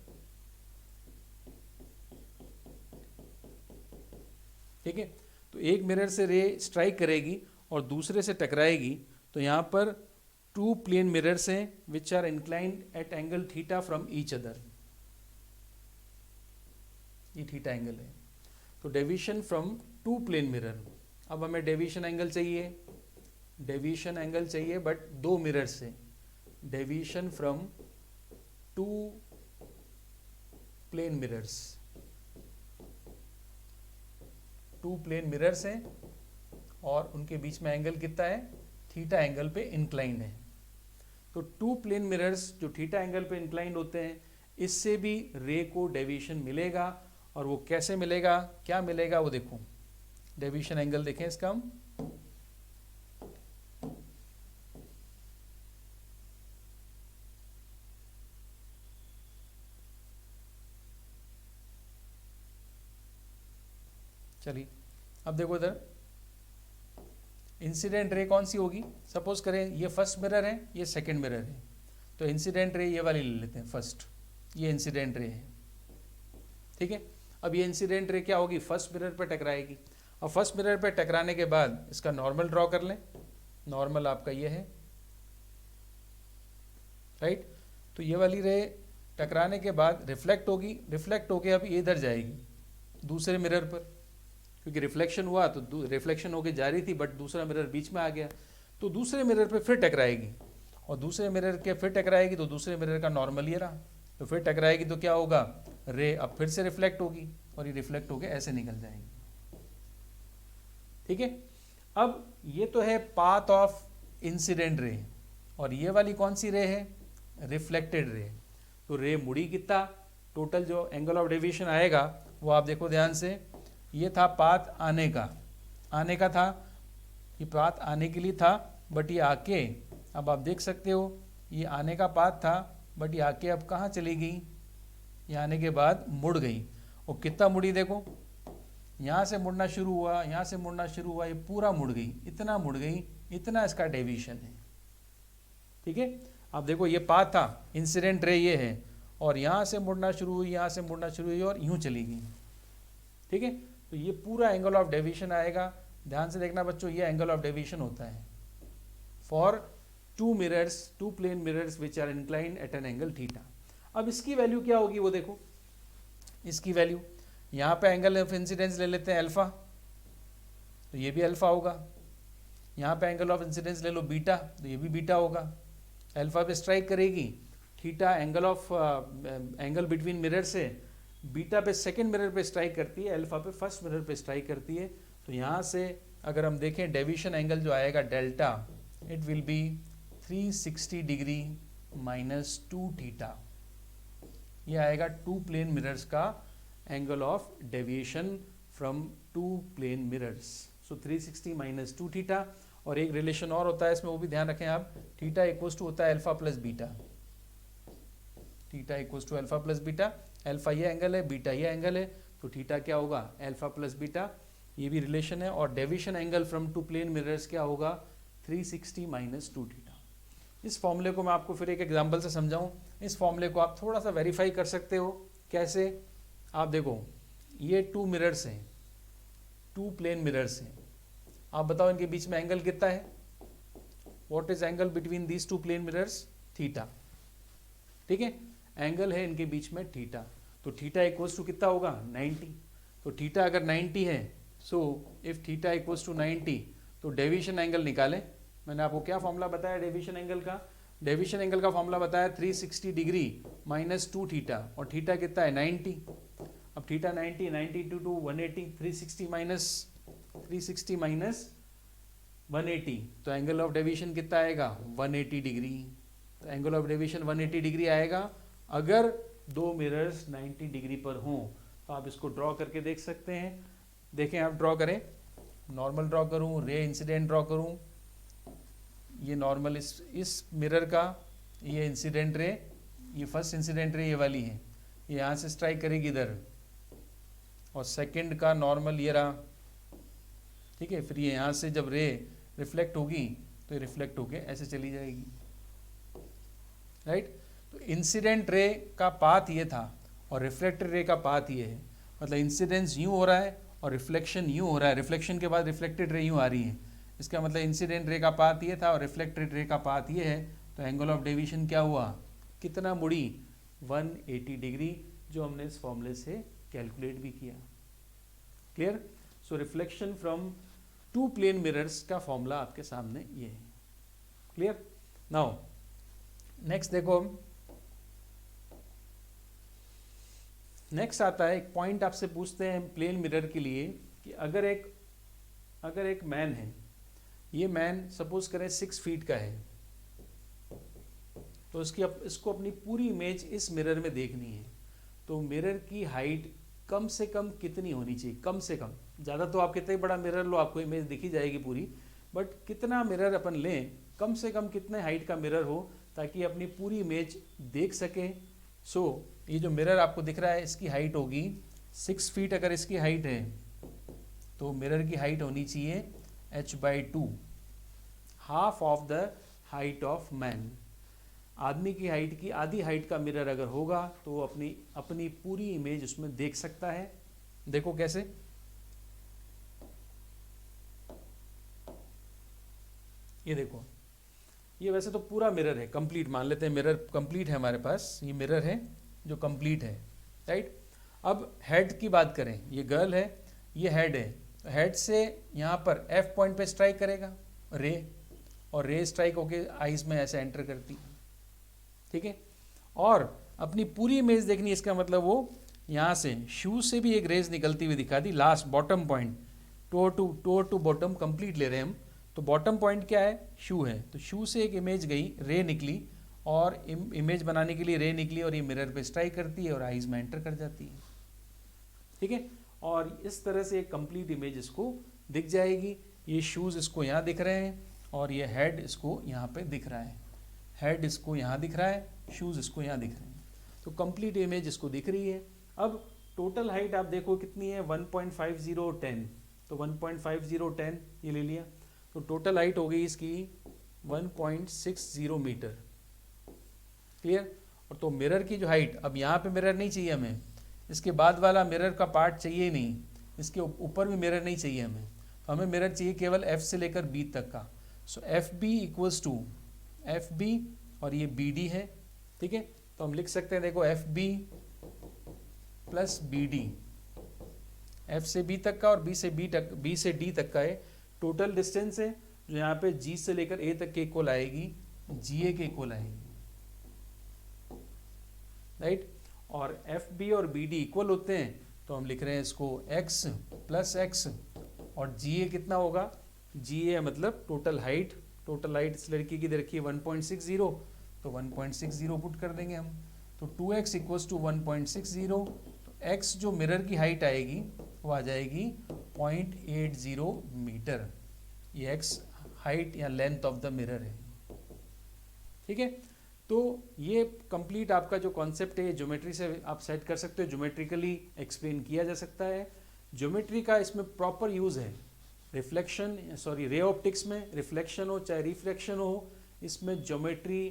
ठीक है, तो एक मिरर से रे स्ट्राइक करेगी और दूसरे से टकराएगी। तो यहाँ पर 2 प्लेन मिरर्स हैं which are inclined at angle theta from each other. ये थीटा एंगल है। तो डेविएशन फ्रॉम 2 प्लेन मिरर। अब हमें डेविएशन एंगल चाहिए, डेविएशन एंगल चाहिए बट 2 मिरर से। Deviation from 2 plane mirrors, 2 plane mirrors हैं और उनके बीच में एंगल कितना है, थीटा एंगल पे इंक्लाइंड है। तो 2 प्लेन मिरर्स जो थीटा एंगल पे इंक्लाइंड होते हैं, इससे भी रे को डेविएशन मिलेगा। और वो कैसे मिलेगा, क्या मिलेगा वो देखो। डेविएशन एंगल देखें इसका हम, चलिए अब देखो इधर इंसिडेंट रे कौन सी होगी, सपोज करें ये फर्स्ट मिरर है, ये सेकंड मिरर है, तो इंसिडेंट रे ये वाली ले लेते हैं फर्स्ट, ये इंसिडेंट रे है, ठीक है। अब ये इंसिडेंट रे क्या होगी, फर्स्ट मिरर पे टकराएगी, और फर्स्ट मिरर पे टकराने के बाद इसका नॉर्मल ड्रॉ कर लें, नॉर्मल आपका ये है, राइट। तो ये वाली रे टकराने के बाद रिफ्लेक्ट होगी, रिफ्लेक्ट होके अब ये इधर जाएगी दूसरे मिरर पर, क्योंकि रिफ्लेक्शन हुआ तो रिफ्लेक्शन होके जा रही थी बट दूसरा मिरर बीच में आ गया, तो दूसरे मिरर पे फिर टकराएगी, और दूसरे मिरर के फिर टकराएगी तो दूसरे मिरर का नॉर्मल ये रहा, तो फिर टकराएगी तो क्या होगा, रे अब फिर से रिफ्लेक्ट होगी और ये रिफ्लेक्ट होके ऐसे निकल जाएगी, ठीक है। अब ये तो है पाथ ऑफ इंसिडेंट रे, और ये वाली कौन सी रे है, रिफ्लेक्टेड रे। तो रे मुड़ी कितना, टोटल जो एंगल ऑफ डेविएशन आएगा वो आप देखो ध्यान से, ये था पाथ आने का था, ये पाथ आने के लिए था, बट ये आके अब आप देख सकते हो ये आने का पाथ था, बट ये आके अब कहाँ चली गई, ये आने के बाद मुड़ गई, और कितना मुड़ी देखो, यहाँ से मुड़ना शुरू हुआ, यहाँ से मुड़ना शुरू हुआ, ये पूरा मुड़ गई, इतना मुड़ गई, इतना इसका डेविएशन है, ठीक है। अब देखो ये पाथ था, इंसिडेंट रे ये है, और यहाँ से मुड़ना शुरू हुई, यहाँ से मुड़ना शुरू हुई और यूँ चली गई, ठीक है। तो ये पूरा एंगल ऑफ डेविएशन आएगा, ध्यान से देखना बच्चों, ये एंगल ऑफ डेविएशन होता है for two mirrors, two plane mirrors which are inclined at an angle theta. अब इसकी वैल्यू क्या होगी वो देखो, इसकी वैल्यू यहाँ पे एंगल ऑफ इंसिडेंस ले लेते हैं अल्फा, तो ये भी अल्फा होगा, यहाँ पे एंगल ऑफ इंसिडेंस ले लो बीटा, तो ये भी बीटा होगा, अल्फा पे स्ट्राइक करेगी, थीटा एंगल बिटवीन मिरर से, बीटा पे सेकेंड मिरर पे स्ट्राइक करती है, अल्फा पे फर्स्ट मिरर पे स्ट्राइक करती है, तो यहाँ से अगर हम देखें डेविएशन एंगल जो आएगा delta, it will be 360 degree minus 2 theta, ये आएगा टू प्लेन मिरर्स का angle of deviation from two plane mirrors, so 360 minus 2 theta. और एक रिलेशन और होता है इसमें, वो भी ध्यान रखें आप, थीटा इक्वल्स टू होता है alpha plus beta, theta equals to alpha plus beta, alpha ये एंगल है, बीटा ये एंगल है, तो थीटा क्या होगा, अल्फा प्लस बीटा, ये भी रिलेशन है। और deviation angle from two plane mirrors क्या होगा, 360 माइनस 2 थीटा। इस फॉर्मूले को मैं आपको फिर एक एग्जांपल से समझाऊं, इस फॉर्मूले को आप थोड़ा सा वेरीफाई कर सकते हो, कैसे, आप देखो ये टू मिरर्स हैं, टू प्लेन मिरर्स हैं, आप बताओ इनके बीच में एंगल कितना है, what is angle between these two plane mirrors, theta, ठीक है, एंगल है इनके बीच में थीटा, तो थीटा इक्वल्स टू कितना होगा, 90, तो थीटा अगर 90 है, so if theta equals to 90, तो डेविएशन एंगल निकालें। मैंने आपको क्या फॉर्मूला बताया डेविएशन एंगल का, डेविएशन एंगल का फॉर्मूला बताया 360 डिग्री माइनस 2 थीटा, और थीटा कितना है 90, अब थीटा 90, 90 टू 180, 360 माइनस 180, तो एंगल ऑफ डेविएशन कितना आएगा 180 डिग्री, तो एंगल ऑफ डेविएशन 180 डिग्री आएगा अगर दो मिरर्स 90 डिग्री पर हों। तो आप इसको ड्रॉ करके देख सकते हैं, देखें आप ड्रॉ करें, नॉर्मल ड्रॉ करूं, रे इंसिडेंट ड्रॉ करूं, ये नॉर्मल इस मिरर का, ये इंसिडेंट रे, ये फर्स्ट इंसिडेंट रे ये वाली है, ये यहाँ से स्ट्राइक करेगी इधर, और सेकंड का नॉर्मल ये रहा, ठीक है, फिर ये यहाँ से जब रे रिफ्लेक्ट होगी तो ये रिफ्लेक्ट होके ऐसे चली जाएगी, राइट। तो इंसिडेंट रे का पाथ ये था और रिफ्लेक्टेड रे का पाथ ये है, मतलब इंसिडेंस यूँ हो रहा है और रिफ्लेक्शन यूँ हो रहा है, रिफ्लेक्शन के बाद रिफ्लेक्टेड रे यूँ आ रही है, इसका मतलब इंसिडेंट रे का पाथ ये था और रिफ्लेक्टेड रे का पाथ ये है, तो एंगल ऑफ डेविएशन क्या हुआ, कितना मुड़ी, 180 डिग्री, जो हमने इस फॉर्मूले से कैलकुलेट भी किया, clear. So reflection from two plane mirrors का फॉर्मूला आपके सामने ये है, क्लियर। नाउ नेक्स्ट देखो, नेक्स्ट आता है एक पॉइंट आपसे पूछते हैं प्लेन मिरर के लिए कि अगर एक मैन है, ये मैन सपोज करें 6 फीट का है, तो इसको अपनी पूरी इमेज इस मिरर में देखनी है, तो मिरर की हाइट कम से कम कितनी होनी चाहिए, कम से कम। ज़्यादा तो आप कितना ही बड़ा मिरर लो आपको इमेज दिखी जाएगी पूरी, बट कितना मिरर अपन लें, कम से कम कितने हाइट का मिरर हो ताकि अपनी पूरी इमेज देख सके। सो ये जो मिरर आपको दिख रहा है इसकी हाइट होगी 6 फीट। अगर इसकी हाइट है तो मिरर की हाइट होनी चाहिए h/2, half of the height of man. आदमी की हाइट की आधी हाइट का मिरर अगर होगा तो वो अपनी पूरी इमेज उसमें देख सकता है। देखो कैसे, ये देखो, ये वैसे तो पूरा मिरर है, कंप्लीट मान लेते हैं मिरर कंप्लीट है हमारे पास, ये मिरर है जो कंप्लीट है, राइट। अब हेड की बात करें, ये गर्ल है, ये हेड है, तो हेड से यहाँ पर F पॉइंट पे स्ट्राइक करेगा रे, और रे स्ट्राइक होके आईज में ऐसे एंटर करती है, ठीक है। और अपनी पूरी इमेज देखनी है, इसका मतलब वो यहाँ से शूज से भी एक रेज निकलती हुई दिखा दी, last bottom point, top to bottom complete ले रहे हैं हम, तो बॉटम पॉइंट क्या है, शू है, तो शू से एक इमेज गई, रे निकली, और इमेज बनाने के लिए रे निकली और ये मिरर पे स्ट्राइक करती है और आईज में एंटर कर जाती है, ठीक है। और इस तरह से एक कंप्लीट इमेज इसको दिख जाएगी। ये शूज इसको यहाँ दिख रहे हैं और ये हेड इसको यहाँ पे दिख रहा है, हेड इसको यहाँ दिख रहा है, शूज इसको यहाँ दिख रहे हैं, तो कंप्लीट इमेज इसको दिख रही है। अब टोटल हाइट आप देखो कितनी है, 1.5010, तो 1.5010 ये ले लिया, तो टोटल हाइट हो गई इसकी 1.60 मीटर, क्लियर। और तो मिरर की जो हाइट, अब यहाँ पे मिरर नहीं चाहिए हमें, इसके बाद वाला मिरर का पार्ट चाहिए नहीं, इसके ऊपर भी मिरर नहीं चाहिए हमें, तो हमें मिरर चाहिए केवल F से लेकर B तक का। सो FB इक्वल्स टू FB और ये BD है, ठीक है, तो हम लिख सकते हैं, देखो FB प्लस BD, F से B तक का और B से D तक का है, टोटल डिस्टेंस है जो यहाँ पे G से लेकर A तक के इक्वल आएगी, GA के इक्वल आएगी, राइट। और FB और BD इक्वल होते हैं तो हम लिख रहे हैं इसको X प्लस X, और GA कितना होगा, GA मतलब टोटल हाइट, टोटल हाइट इस लड़की की रखी है 1.60, तो 1.60 पुट कर देंगे हम, तो 2x इक्वल्स टू 1.60, तो x जो मिरर की हाइट आएगी वो आ जाएगी 0.80 मीटर, ये x हाइट या लेंथ ऑफ द मिरर है, ठीक है। तो ये कंप्लीट आपका जो कॉन्सेप्ट है ज्योमेट्री से आप सेट कर सकते हो, ज्योमेट्रिकली एक्सप्लेन किया जा सकता है। ज्योमेट्री का इसमें प्रॉपर यूज़ है, रिफ्लेक्शन रे ऑप्टिक्स में रिफ्लेक्शन हो चाहे रिफ्लेक्शन हो, इसमें ज्योमेट्री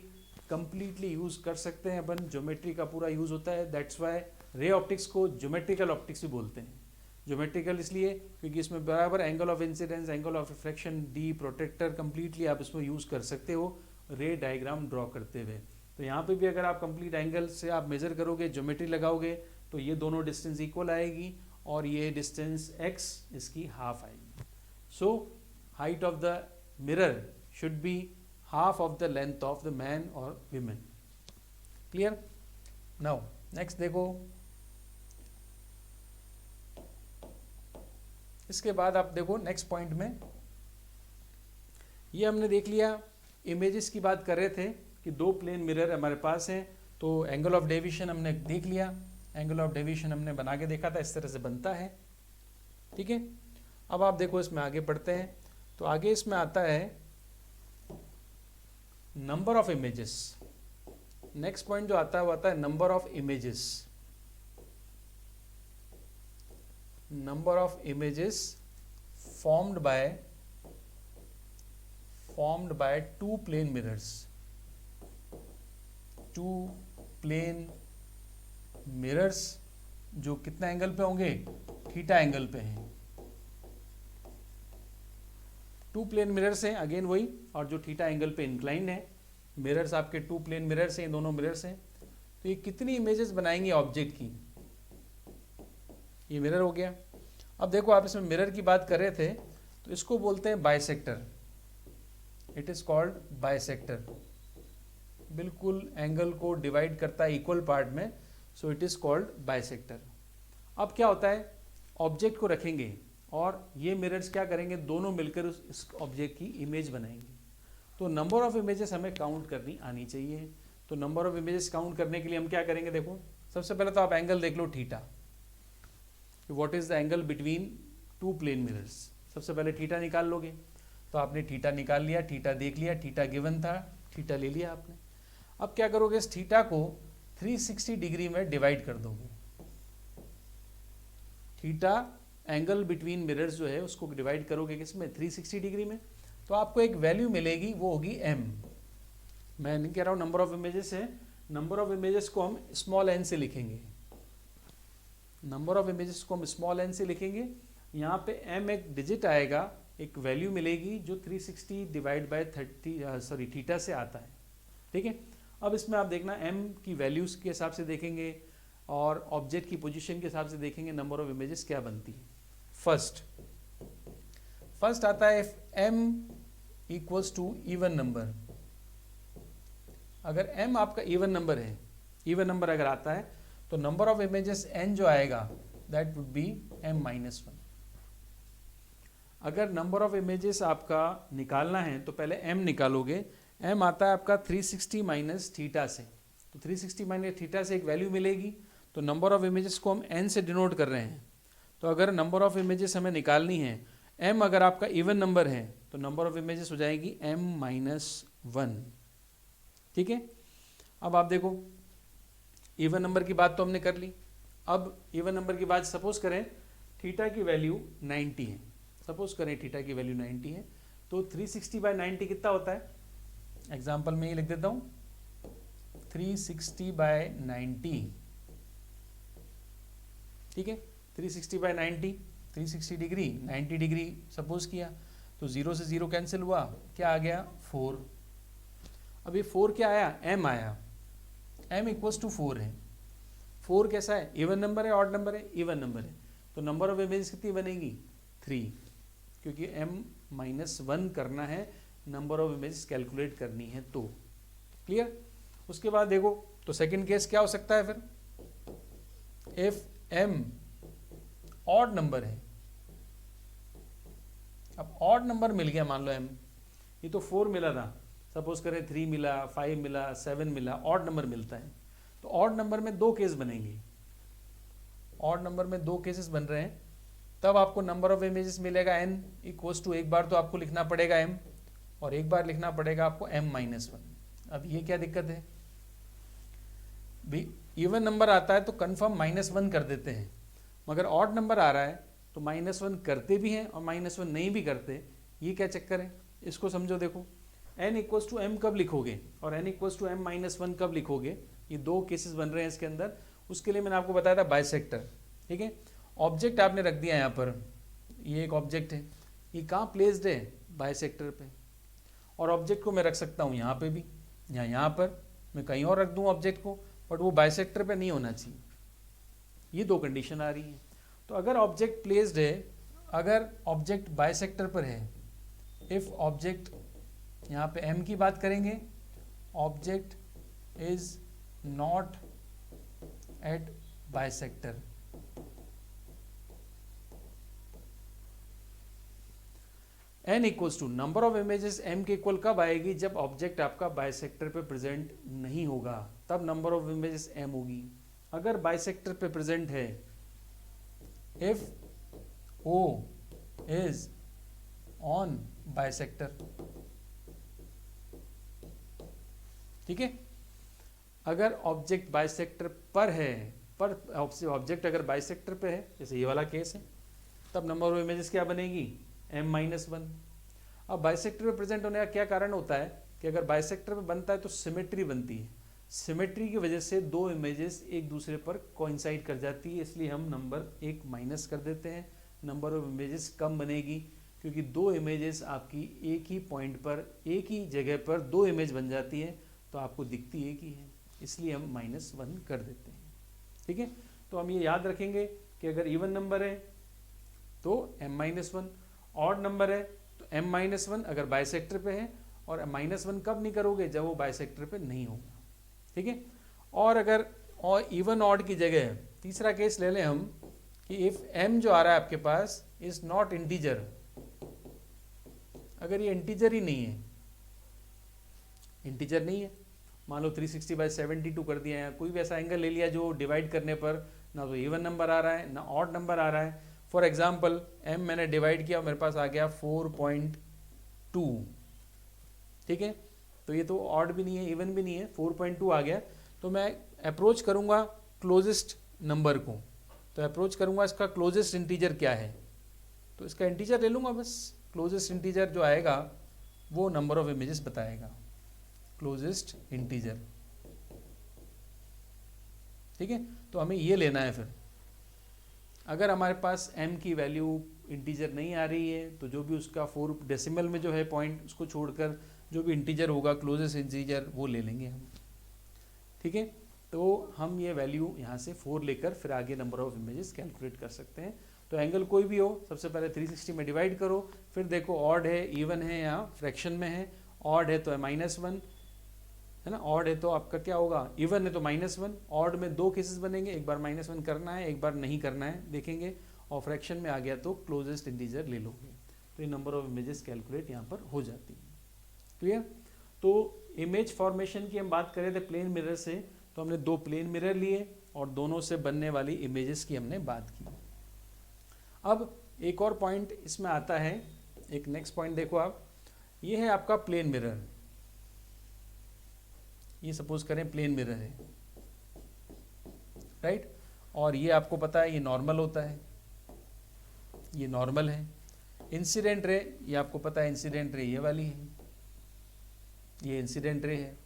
कंप्लीटली यूज़ कर सकते हैं अपन, ज्योमेट्री का पूरा यूज़ होता है। दैट्स वाई रे ऑप्टिक्स को ज्योमेट्रिकल ऑप्टिक्स भी बोलते हैं। ज्योमेट्रिकल इसलिए क्योंकि इसमें बराबर angle of incidence, angle of reflection, the protractor completely आप इसमें यूज़ कर सकते हो रे डायग्राम ड्रॉ करते हुए। तो यहाँ पे भी अगर आप कंप्लीट एंगल से आप मेजर करोगे, ज्योमेट्री लगाओगे, तो ये दोनों डिस्टेंस इक्वल आएगी और ये डिस्टेंस x इसकी हाफ आएगी। So height of the mirror should be half of the length of the man और विमेन, क्लियर। नाउ नेक्स्ट देखो, इसके बाद आप देखो नेक्स्ट पॉइंट में, ये हमने देख लिया, इमेजेस की बात कर रहे थे कि दो प्लेन मिरर हमारे पास हैं, तो एंगल ऑफ डेविएशन हमने देख लिया, एंगल ऑफ डेविएशन हमने बना के देखा था, इस तरह से बनता है, ठीक है। अब आप देखो इसमें आगे बढ़ते हैं, तो आगे इसमें आता है number of images. Next point जो आता है वो आता है number of images. Number of images formed by two plane mirrors, two plane mirrors जो कितना एंगल पे होंगे, थीटा एंगल पे हैं। टू प्लेन मिरर्स हैं अगेन वही, और जो थीटा एंगल पे इंक्लाइन है, मिरर्स आपके टू प्लेन मिरर्स हैं, दोनों मिरर्स हैं। तो ये कितनी इमेजेस बनाएंगे ऑब्जेक्ट की, ये मिरर हो गया। अब देखो आप इसमें मिरर की बात कर रहे थे, तो इसको बोलते हैं bisector, it is called bisector, बिल्कुल एंगल को डिवाइड करता है इक्वल पार्ट में, so it is called bisector. अब क्या होता है, ऑब्जेक्ट को रखेंगे और ये मिरर्स क्या करेंगे, दोनों मिलकर उस ऑब्जेक्ट की इमेज बनाएंगे। तो नंबर ऑफ इमेजेस हमें काउंट करनी आनी चाहिए। तो नंबर ऑफ इमेजेस काउंट करने के लिए हम क्या करेंगे, देखो सबसे पहले तो आप एंगल देख लो थीटा, कि what is the angle between two plane mirrors. सबसे पहले थीटा निकाल लोगे, तो आपने थीटा निकाल लिया, थीटा देख लिया, थीटा गिवन था, थीटा ले लिया आपने। अब क्या करोगे, इस थीटा को 360 डिग्री में डिवाइड कर दोगे। थीटा एंगल बिटवीन मिरर्स जो है उसको डिवाइड करोगे किसमें, 360 डिग्री में, तो आपको एक वैल्यू मिलेगी, वो होगी m। मैं नहीं कह रहा हूँ नंबर ऑफ इमेजेस है, नंबर ऑफ इमेजेस को हम स्मॉल n से लिखेंगे, नंबर ऑफ इमेजेस को हम स्मॉल n से लिखेंगे। यहाँ पे m एक डिजिट आएगा, एक वैल्यू मिलेगी जो 360 डिवाइड बाय 30 थीटा से आता है। ठीक है, अब इसमें आप देखना m की वैल्यूज के हिसाब से देखेंगे और ऑब्जेक्ट की पोजीशन के हिसाब से देखेंगे नंबर ऑफ इमेजेस क्या बनती है। फर्स्ट आता है if m equals to even number. अगर m आपका इवन नंबर है, इवन नंबर अगर आता है तो नंबर ऑफ इमेजेस n जो आएगा दैट वुड बी m-1। अगर नंबर ऑफ इमेजेस आपका निकालना है तो पहले m निकालोगे, m आता है आपका 360 माइनस थीटा से, तो 360 माइनस थीटा से एक वैल्यू मिलेगी, तो नंबर ऑफ इमेजेस को हम n से डिनोट कर रहे हैं। तो अगर नंबर ऑफ इमेजेस हमें निकालनी है, m अगर आपका इवन नंबर है तो नंबर ऑफ इमेजेस हो जाएगी m-1। ठीक है, अब आप देखो इवन नंबर की बात तो हमने कर ली। अब इवन नंबर की बात सपोज करें थीटा की वैल्यू 90 है, सपोज करें थीटा की वैल्यू 90 है, तो 360 बाय 90 कितना होता है, एग्जाम्पल में ही लिख देता हूँ 360 बाय 90। ठीक है, 360 बाय 90, 360 डिग्री 90 डिग्री सपोज किया, तो 0 से 0 कैंसिल हुआ, क्या आ गया 4। अब ये 4 क्या आया, m आया, m इक्वल्स टू 4 है। 4 कैसा है, इवन नंबर है, ऑड नंबर है, इवन नंबर है, तो नंबर ऑफ इमेजेस कितनी बनेगी 3, क्योंकि m-1 करना है, नंबर ऑफ इमेजेस कैलकुलेट करनी है। तो क्लियर। उसके बाद देखो तो सेकंड केस क्या हो सकता है फिर, इफ m ऑड नंबर है। अब ऑड नंबर मिल गया, मान लो m, ये तो 4 मिला था, सपोज करें 3 मिला, 5 मिला, 7 मिला, ऑड नंबर मिलता है, तो ऑड नंबर में 2 केस बनेंगे, ऑड नंबर में 2 केसेस बन रहे हैं, तब आपको नंबर ऑफ इमेजेस मिलेगा n इक्वल्स टू, एक बार तो आपको लिखना पड़ेगा m और एक बार लिखना पड़ेगा आपको m-1। अब ये क्या दिक्कत है भी, इवन नंबर आता है तो कंफर्म -1 कर देते हैं, मगर ऑड नंबर आ रहा है तो -1 करते भी हैं और -1 नहीं भी करते, ये क्या चक्कर है, इसको समझो। देखो n इक्वल्स टू m कब लिखोगे और n इक्वल्स टू m-1 कब लिखोगे, ये 2 केसेस बन रहे हैं इसके अंदर। उसके लिए मैंने आपको बताया था बाइसेक्टर। ठीक है, ऑब्जेक्ट आपने रख दिया यहाँ पर, ये एक ऑब्जेक्ट है, ये कहाँ प्लेस्ड है, बाइसेक्टर पे, और ऑब्जेक्ट को मैं रख सकता हूँ यहाँ पे भी, यहाँ पर मैं कहीं और रख दूँ ऑब्जेक्ट को, बट वो बाइसेक्टर पे नहीं होना चाहिए। ये 2 कंडीशन आ रही है। तो अगर ऑब्जेक्ट प्लेस्ड है, अगर ऑब्जेक्ट बाइसेक्टर पर है, इफ ऑब्जेक्ट, यहाँ पे m की बात करेंगे, object is not at bisector, n equals to number of images m के इक्वल कब आएगी, जब ऑब्जेक्ट आपका बाइसेक्टर पे प्रेजेंट नहीं होगा, तब नंबर ऑफ इमेजेस m होगी। अगर बाइसेक्टर पे प्रेजेंट है, if o is on bisector. ठीक है, अगर ऑब्जेक्ट बाइसेक्टर पर है, पर ऑब्जेक्ट अगर बाइसेक्टर पे है, जैसे ये वाला केस है, तब नंबर ऑफ इमेजेस क्या बनेगी, m-1। अब बाइसेक्टर पे प्रेजेंट होने का क्या कारण होता है कि अगर बाइसेक्टर पे बनता है तो सिमेट्री बनती है, सिमेट्री की वजह से 2 इमेजेस एक दूसरे पर कोइंसाइड कर जाती है, इसलिए हम नंबर 1 माइनस कर देते हैं, नंबर ऑफ इमेजेस कम बनेगी, क्योंकि 2 इमेजेस आपकी एक ही पॉइंट पर, एक ही जगह पर 2 इमेज बन जाती है, तो आपको दिखती एक ही है, इसलिए हम -1 कर देते हैं। ठीक है, तो हम ये याद रखेंगे कि अगर इवन नंबर है तो m-1, ऑड नंबर है तो m-1 अगर बाइसेक्टर पे है, और -1 कब नहीं करोगे, जब वो बाइसेक्टर पे नहीं होगा। ठीक है, और अगर और इवन ऑड की जगह तीसरा केस ले लें हम कि इफ m जो आ रहा है आपके पास इज नॉट इंटीजर, अगर ये इंटीजर ही नहीं है, इंटीजर नहीं है, मान लो 360/72 कर दिया है, कोई भी ऐसा एंगल ले लिया जो डिवाइड करने पर ना तो इवन नंबर आ रहा है ना ऑड नंबर आ रहा है। फॉर एग्जाम्पल m मैंने डिवाइड किया, मेरे पास आ गया 4.2, ठीक है, तो ये तो ऑड भी नहीं है इवन भी नहीं है, 4.2 आ गया। तो मैं अप्रोच करूंगा क्लोजेस्ट नंबर को, तो अप्रोच करूंगा इसका क्लोजेस्ट इंटीजर क्या है, तो इसका इंटीजर ले लूंगा बस। क्लोजेस्ट इंटीजर जो आएगा वो नंबर ऑफ इमेजेस बताएगा, क्लोजेस्ट इंटीजर, ठीक है। तो हमें ये लेना है। फिर अगर हमारे पास m की वैल्यू इंटीजर नहीं आ रही है तो जो भी उसका 4 डेसिमल में जो है पॉइंट, उसको छोड़कर जो भी इंटीजर होगा क्लोजेस्ट इंटीजर वो ले लेंगे हम, ठीक है। तो हम ये वैल्यू यहाँ से 4 लेकर फिर आगे नंबर ऑफ इमेजेस कैलकुलेट कर सकते हैं। तो एंगल कोई भी हो, सबसे पहले 360 में डिवाइड करो, फिर देखो ऑड है इवन है या फ्रैक्शन में है। ऑड है तो -1 है ना, ऑड है तो आपका क्या होगा, इवन है तो -1। ऑड में 2 केसेस बनेंगे, एक बार -1 करना है, एक बार नहीं करना है, देखेंगे। और फ्रैक्शन में आ गया तो क्लोजेस्ट इंटीजर ले लोगे, तो ये नंबर ऑफ इमेजेस कैलकुलेट यहाँ पर हो जाती है। क्लियर। तो इमेज फॉर्मेशन की हम बात करें थे प्लेन मिरर से, तो हमने 2 प्लेन मिरर लिए और दोनों से बनने वाली इमेजेस की हमने बात की। अब एक और पॉइंट इसमें आता है, एक नेक्स्ट पॉइंट देखो आप, ये है आपका प्लेन मिरर। ये सपोज करें प्लेन मिरर है, राइट, और ये आपको पता है ये नॉर्मल होता है, ये नॉर्मल है। इंसिडेंट रे, ये आपको पता है इंसिडेंट रे ये वाली है, ये इंसिडेंट रे है,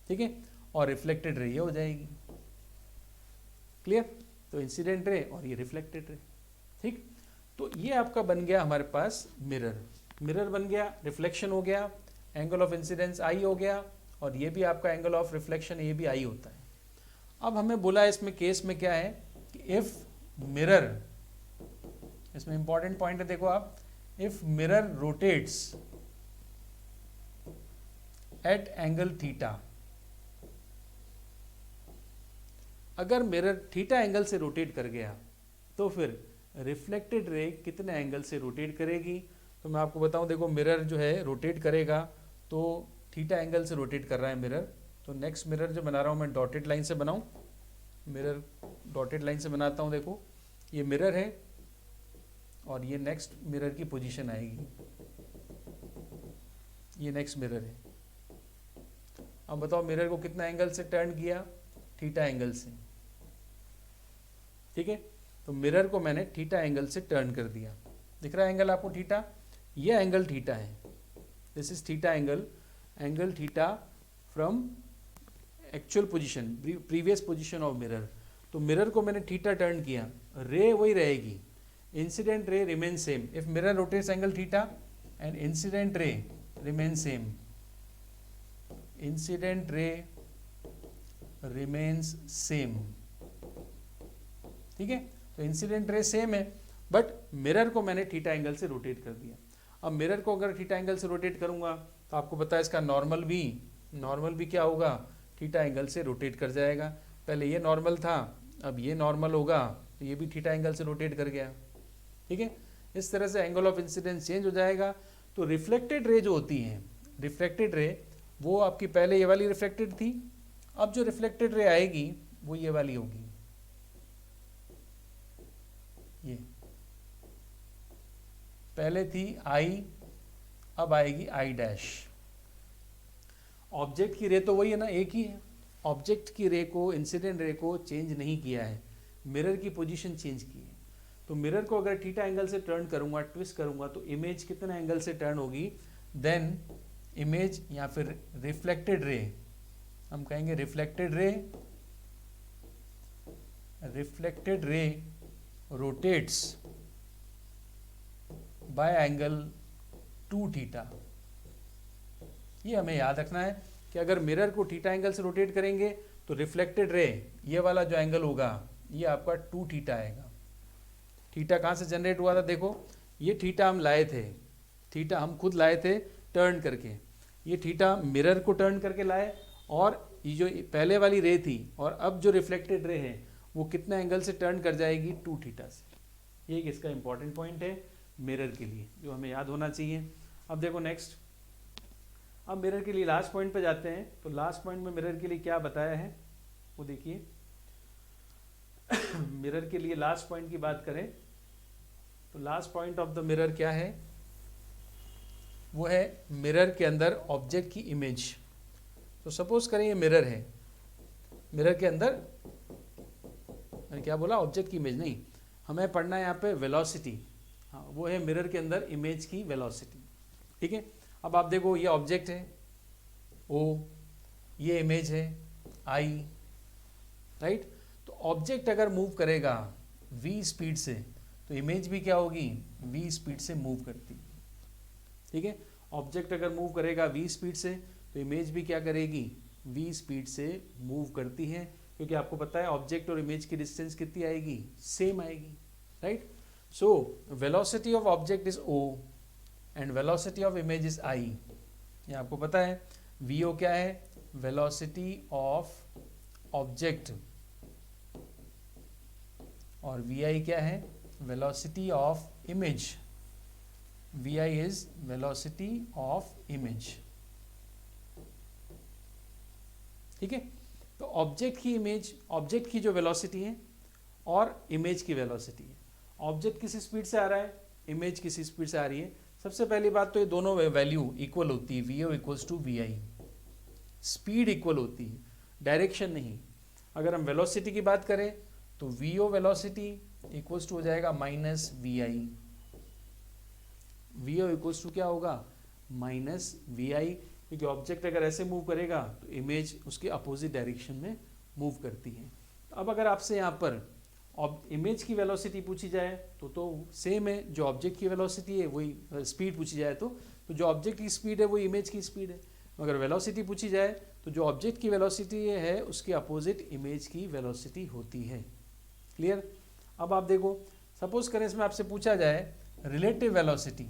ठीक है। और रिफ्लेक्टेड रे ये हो जाएगी। क्लियर। तो इंसिडेंट रे और ये रिफ्लेक्टेड रे, ठीक। तो ये आपका बन गया हमारे पास मिरर। मिरर बन गया, रिफ्लेक्शन हो गया, एंगल ऑफ इंसिडेंस आई हो गया, और ये भी आपका एंगल ऑफ रिफ्लेक्शन ये भी आई होता है। अब हमें बोला इसमें केस में क्या है कि इफ मिरर, इसमें इंपॉर्टेंट पॉइंट है देखो आप, if mirror rotates at angle theta, अगर मिरर थीटा एंगल से रोटेट कर गया तो फिर रिफ्लेक्टेड रे कितने एंगल से रोटेट करेगी। तो मैं आपको बताऊं, देखो मिरर जो है रोटेट करेगा तो थीटा एंगल से रोटेट कर रहा है मिरर। तो नेक्स्ट मिरर जो बना रहा हूं मैं डॉटेड लाइन से बनाऊं, मिरर डॉटेड लाइन से बनाता हूं। देखो ये मिरर है और ये नेक्स्ट मिरर की पोजीशन आएगी, ये नेक्स्ट मिरर है। अब बताओ मिरर को कितना एंगल से टर्न किया, थीटा एंगल से, ठीक है। तो मिरर को मैंने थीटा एंगल से टर्न कर दिया, दिख रहा है एंगल आपको थीटा, ये एंगल थीटा है, this is theta angle, angle theta from actual position, previous position of mirror. तो मिरर को मैंने थीटा टर्न किया, रे वही रहेगी, incident ray remain same. If mirror rotates angle theta and incident ray remain same, incident ray remains same, ठीक है। तो इंसिडेंट रे सेम है, बट मिरर को मैंने थीटा एंगल से रोटेट कर दिया। अब मिरर को अगर थीटा एंगल से रोटेट करूंगा तो आपको पता है इसका नॉर्मल भी क्या होगा, थीटा एंगल से रोटेट कर जाएगा। पहले ये नॉर्मल था, अब ये नॉर्मल होगा, तो ये भी थीटा एंगल से रोटेट कर गया, ठीक है। इस तरह से एंगल ऑफ इंसिडेंस चेंज हो जाएगा। तो रिफ्लेक्टेड रे जो होती है, रिफ्लेक्टेड रे वो आपकी पहले ये वाली रिफ्लेक्टेड थी, अब जो रिफ्लेक्टेड रे आएगी वो ये वाली होगी, ये पहले थी आई, अब आएगी आई डैश। ऑब्जेक्ट की रे तो वही है ना, एक ही है। ऑब्जेक्ट की रे को, इंसिडेंट रे को चेंज नहीं किया है, मिरर की पोजीशन चेंज की है। तो मिरर को अगर थीटा एंगल से टर्न करूंगा, ट्विस्ट करूंगा, तो इमेज कितना एंगल से टर्न होगी, देन इमेज या फिर रिफ्लेक्टेड रे, हम कहेंगे reflected ray rotates bye angle 2 theta. ये हमें याद रखना है कि अगर मिरर को थीटा एंगल से रोटेट करेंगे तो रिफ्लेक्टेड रे, ये वाला जो एंगल होगा ये आपका 2 थीटा आएगा। थीटा कहाँ से जनरेट हुआ था, देखो ये थीटा हम लाए थे, थीटा हम खुद लाए थे टर्न करके, ये थीटा मिरर को टर्न करके लाए, और ये जो पहले वाली रे थी और अब जो रिफ्लेक्टेड रे है वो कितना एंगल से टर्न कर जाएगी, 2 थीटा से। ये इसका इंपॉर्टेंट पॉइंट है मिरर के लिए जो हमें याद होना चाहिए। अब देखो नेक्स्ट, अब मिरर के लिए लास्ट पॉइंट पे जाते हैं। तो लास्ट पॉइंट में मिरर के लिए क्या बताया है वो देखिए, मिरर के लिए लास्ट पॉइंट की बात करें तो last point of the mirror क्या है, वो है मिरर के अंदर ऑब्जेक्ट की इमेज। तो सपोज करें ये मिरर है, मिरर के अंदर मैंने क्या बोला, ऑब्जेक्ट की इमेज नहीं, हमें पढ़ना है यहाँ पे वेलोसिटी। हाँ, वो है मिरर के अंदर इमेज की वेलोसिटी। ठीक है, अब आप देखो ये ऑब्जेक्ट है ओ, ये इमेज है आई, राइट। तो ऑब्जेक्ट अगर मूव करेगा v स्पीड से तो इमेज भी क्या होगी, v स्पीड से मूव करती है। ठीक है, ऑब्जेक्ट अगर मूव करेगा v स्पीड से तो इमेज भी क्या करेगी, v स्पीड से मूव करती है, क्योंकि आपको पता है ऑब्जेक्ट और इमेज की डिस्टेंस कितनी आएगी, सेम आएगी, right. So velocity of object is o and velocity of image is i। ये आपको पता है vo क्या है, वेलोसिटी ऑफ ऑब्जेक्ट, और vi क्या है, velocity of image. vi is velocity of image. ठीक है, तो ऑब्जेक्ट की इमेज, ऑब्जेक्ट की जो वेलोसिटी है और इमेज की वेलोसिटी है। ऑब्जेक्ट किसी स्पीड से आ रहा है, इमेज किसी स्पीड से आ रही है। सबसे पहली बात तो ये दोनों वैल्यू इक्वल होती है, vo equals to vi, speed equal होती है, डायरेक्शन नहीं। अगर हम वेलोसिटी की बात करें तो vo वेलोसिटी इक्वल्स टू हो जाएगा minus vi, vo equals to क्या होगा, माइनस vi, क्योंकि ऑब्जेक्ट अगर ऐसे मूव करेगा तो इमेज उसके अपोजिट डायरेक्शन में मूव करती है। अब अगर आपसे यहाँ पर इमेज की वेलोसिटी पूछी जाए तो सेम है, जो ऑब्जेक्ट की वेलोसिटी है वही स्पीड पूछी जाए तो जो ऑब्जेक्ट की स्पीड है वही इमेज की स्पीड है। अगर वेलोसिटी पूछी जाए तो जो ऑब्जेक्ट की वेलोसिटी है उसके अपोजिट इमेज की वेलोसिटी होती है। क्लियर। अब आप देखो, सपोज करें इसमें आपसे पूछा जाए relative velocity,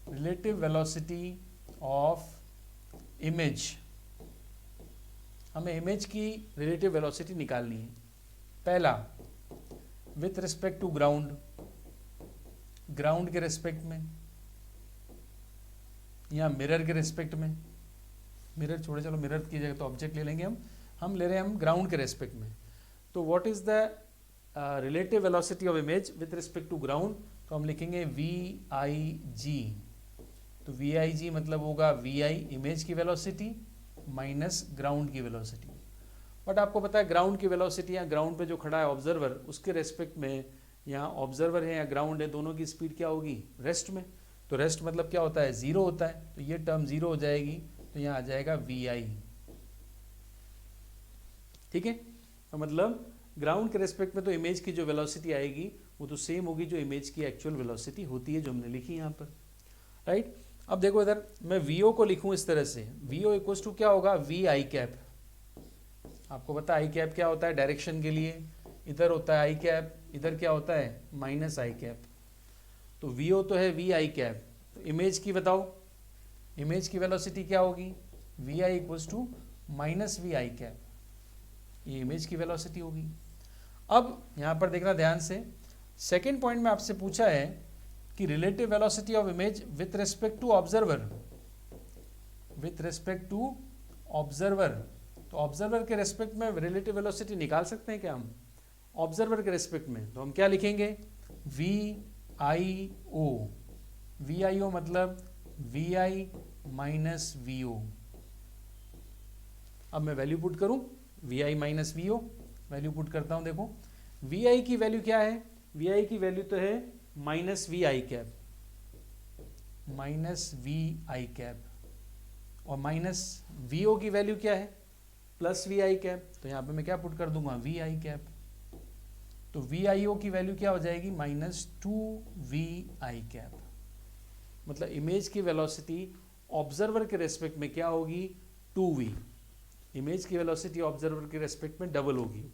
relative velocity of image. हमें इमेज की रिलेटिव वेलोसिटी निकालनी है। पहला with respect to ground, ground के रिस्पेक्ट में या मिरर के रिस्पेक्ट में, मिरर छोड़े, चलो मिरर की जगह तो ऑब्जेक्ट ले लेंगे, हम ले रहे हैं हम ग्राउंड के रेस्पेक्ट में। तो what is the relative velocity of image with respect to ground, तो हम लिखेंगे VIG। तो VIG मतलब होगा VI इमेज की वेलोसिटी माइनस ग्राउंड की वेलोसिटी। बट आपको पता है ग्राउंड की वेलोसिटी या ग्राउंड पे जो खड़ा है ऑब्जर्वर, उसके रेस्पेक्ट में यहाँ ऑब्जर्वर है या ग्राउंड है, दोनों की स्पीड क्या होगी, रेस्ट में। तो रेस्ट मतलब क्या होता है, जीरो होता है, तो ये टर्म जीरो हो जाएगी, तो यहाँ आ जाएगा VI। ठीक है, तो मतलब ग्राउंड के रेस्पेक्ट में तो इमेज की जो वेलोसिटी आएगी वो तो सेम होगी जो इमेज की एक्चुअल वेलोसिटी होती है, जो हमने लिखी यहाँ पर, राइट। अब देखो इधर मैं VO को लिखूं इस तरह से, VO इक्वल्स टू क्या होगा, VI कैप। आपको पता है आई कैप क्या होता है, डायरेक्शन के लिए इधर होता है आई कैप, इधर क्या होता है माइनस आई कैप। तो VO तो है VI कैप, तो इमेज की बताओ, इमेज की वेलोसिटी क्या होगी, VI equals to minus VI cap, ये इमेज की वेलोसिटी होगी। अब यहाँ पर देखना ध्यान से, सेकेंड पॉइंट में आपसे पूछा है कि relative velocity of image with respect to observer, with respect to observer. तो ऑब्जर्वर के रेस्पेक्ट में रिलेटिव वेलोसिटी निकाल सकते हैं क्या हम, ऑब्जर्वर के रेस्पेक्ट में, तो हम क्या लिखेंगे, VIO, VIO मतलब VI माइनस VO। अब मैं वैल्यू पुट करूं, VI minus VO, value put करता हूं। देखो VI की वैल्यू क्या है, VI की वैल्यू तो है minus VI cap, minus VI cap, और माइनस VO की वैल्यू क्या है, प्लस VI कैप। तो यहाँ पे मैं क्या पुट कर दूंगा, VI कैप। तो VIO की वैल्यू क्या हो जाएगी, माइनस 2VI कैप। मतलब इमेज की वेलोसिटी ऑब्जर्वर के रेस्पेक्ट में क्या होगी, 2V। इमेज की वेलोसिटी ऑब्जर्वर के रेस्पेक्ट में डबल होगी।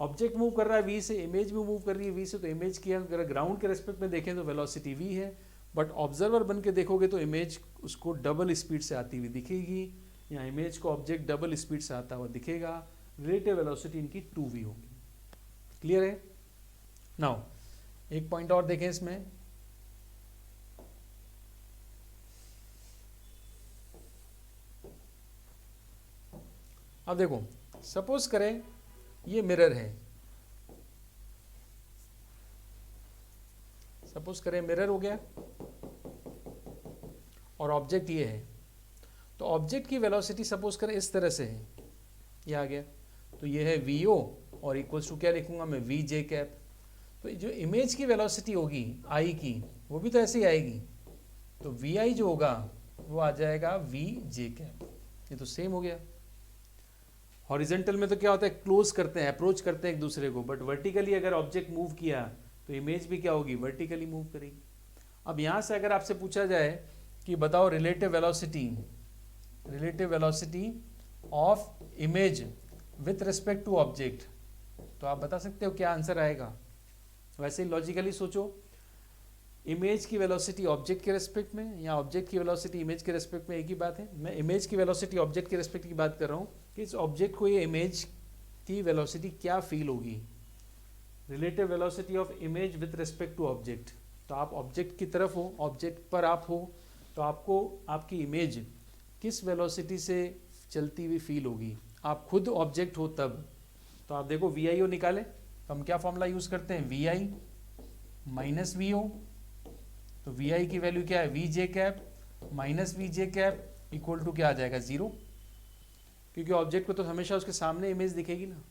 ऑब्जेक्ट मूव कर रहा है V से, इमेज भी मूव कर रही है V से, तो इमेज की अगर ग्राउंड के रेस्पेक्ट में देखें तो वेलोसिटी V है, बट ऑब्जर्वर बन के देखोगे तो इमेज उसको डबल स्पीड से आती हुई दिखेगी, या इमेज को ऑब्जेक्ट डबल स्पीड से आता हुआ दिखेगा। रिलेटिव वेलोसिटी इनकी 2V होगी। क्लियर है। नाउ एक पॉइंट और देखें इसमें, अब देखो, सपोज करें ये मिरर है, सपोज करें मिरर हो गया और ऑब्जेक्ट ये है, तो ऑब्जेक्ट की वेलोसिटी सपोज करें इस तरह से है, ये आ गया, तो ये है वी ओ और इक्वल्स टू क्या लिखूंगा मैं, वी जे कैप। तो जो इमेज की वेलोसिटी होगी आई की, वो भी तो ऐसे ही आएगी, तो वी आई जो होगा वो आ जाएगा वी जे कैप। ये तो सेम हो गया। हॉरिजेंटल में तो क्या होता है, क्लोज करते हैं, अप्रोच करते हैं एक दूसरे को, बट वर्टिकली अगर ऑब्जेक्ट मूव किया तो इमेज भी क्या होगी, वर्टिकली मूव करेगी। अब यहाँ से अगर आपसे पूछा जाए कि बताओ relative velocity of image with respect to object, तो आप बता सकते हो क्या आंसर आएगा। वैसे ही लॉजिकली सोचो, इमेज की वेलोसिटी ऑब्जेक्ट के रेस्पेक्ट में या ऑब्जेक्ट की वेलोसिटी इमेज के रेस्पेक्ट में एक ही बात है। मैं इमेज की वेलोसिटी ऑब्जेक्ट के रेस्पेक्ट की बात कर रहा हूँ कि इस ऑब्जेक्ट को ये इमेज की वेलोसिटी क्या फील होगी। Relative velocity of image with respect to object, तो आप ऑब्जेक्ट की तरफ हो, ऑब्जेक्ट पर आप हो, तो आपको आपकी इमेज किस वेलोसिटी से चलती हुई फील होगी। आप खुद ऑब्जेक्ट हो तब, तो आप देखो वी आई ओ निकालें, तो हम क्या फॉर्मूला यूज़ करते हैं, V I minus V O, तो वी आई की वैल्यू क्या है, V J cap minus V J cap equal to क्या आ जाएगा, 0, क्योंकि ऑब्जेक्ट को तो हमेशा उसके सामने इमेज दिखेगी ना।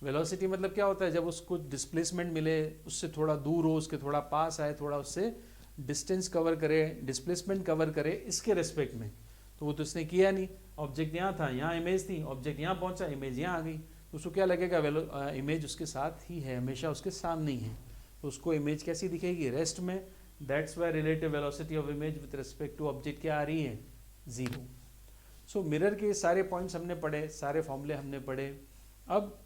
वेलोसिटी मतलब क्या होता है, जब उसको डिस्प्लेसमेंट मिले, उससे थोड़ा दूर हो, उसके थोड़ा पास आए, थोड़ा उससे डिस्टेंस कवर करे, डिस्प्लेसमेंट कवर करे इसके रेस्पेक्ट में। तो वो तो उसने किया नहीं, ऑब्जेक्ट यहाँ था, यहाँ इमेज थी, ऑब्जेक्ट यहाँ पहुँचा, इमेज यहाँ आ गई, तो उसको क्या लगेगा, इमेज उसके साथ ही है, हमेशा उसके सामने ही है, तो उसको इमेज कैसी दिखेगी, रेस्ट में। That's why relative velocity of image with respect to object क्या आ रही है, 0। सो मिरर के सारे पॉइंट्स हमने पढ़े, सारे फॉर्मूले हमने पढ़े। अब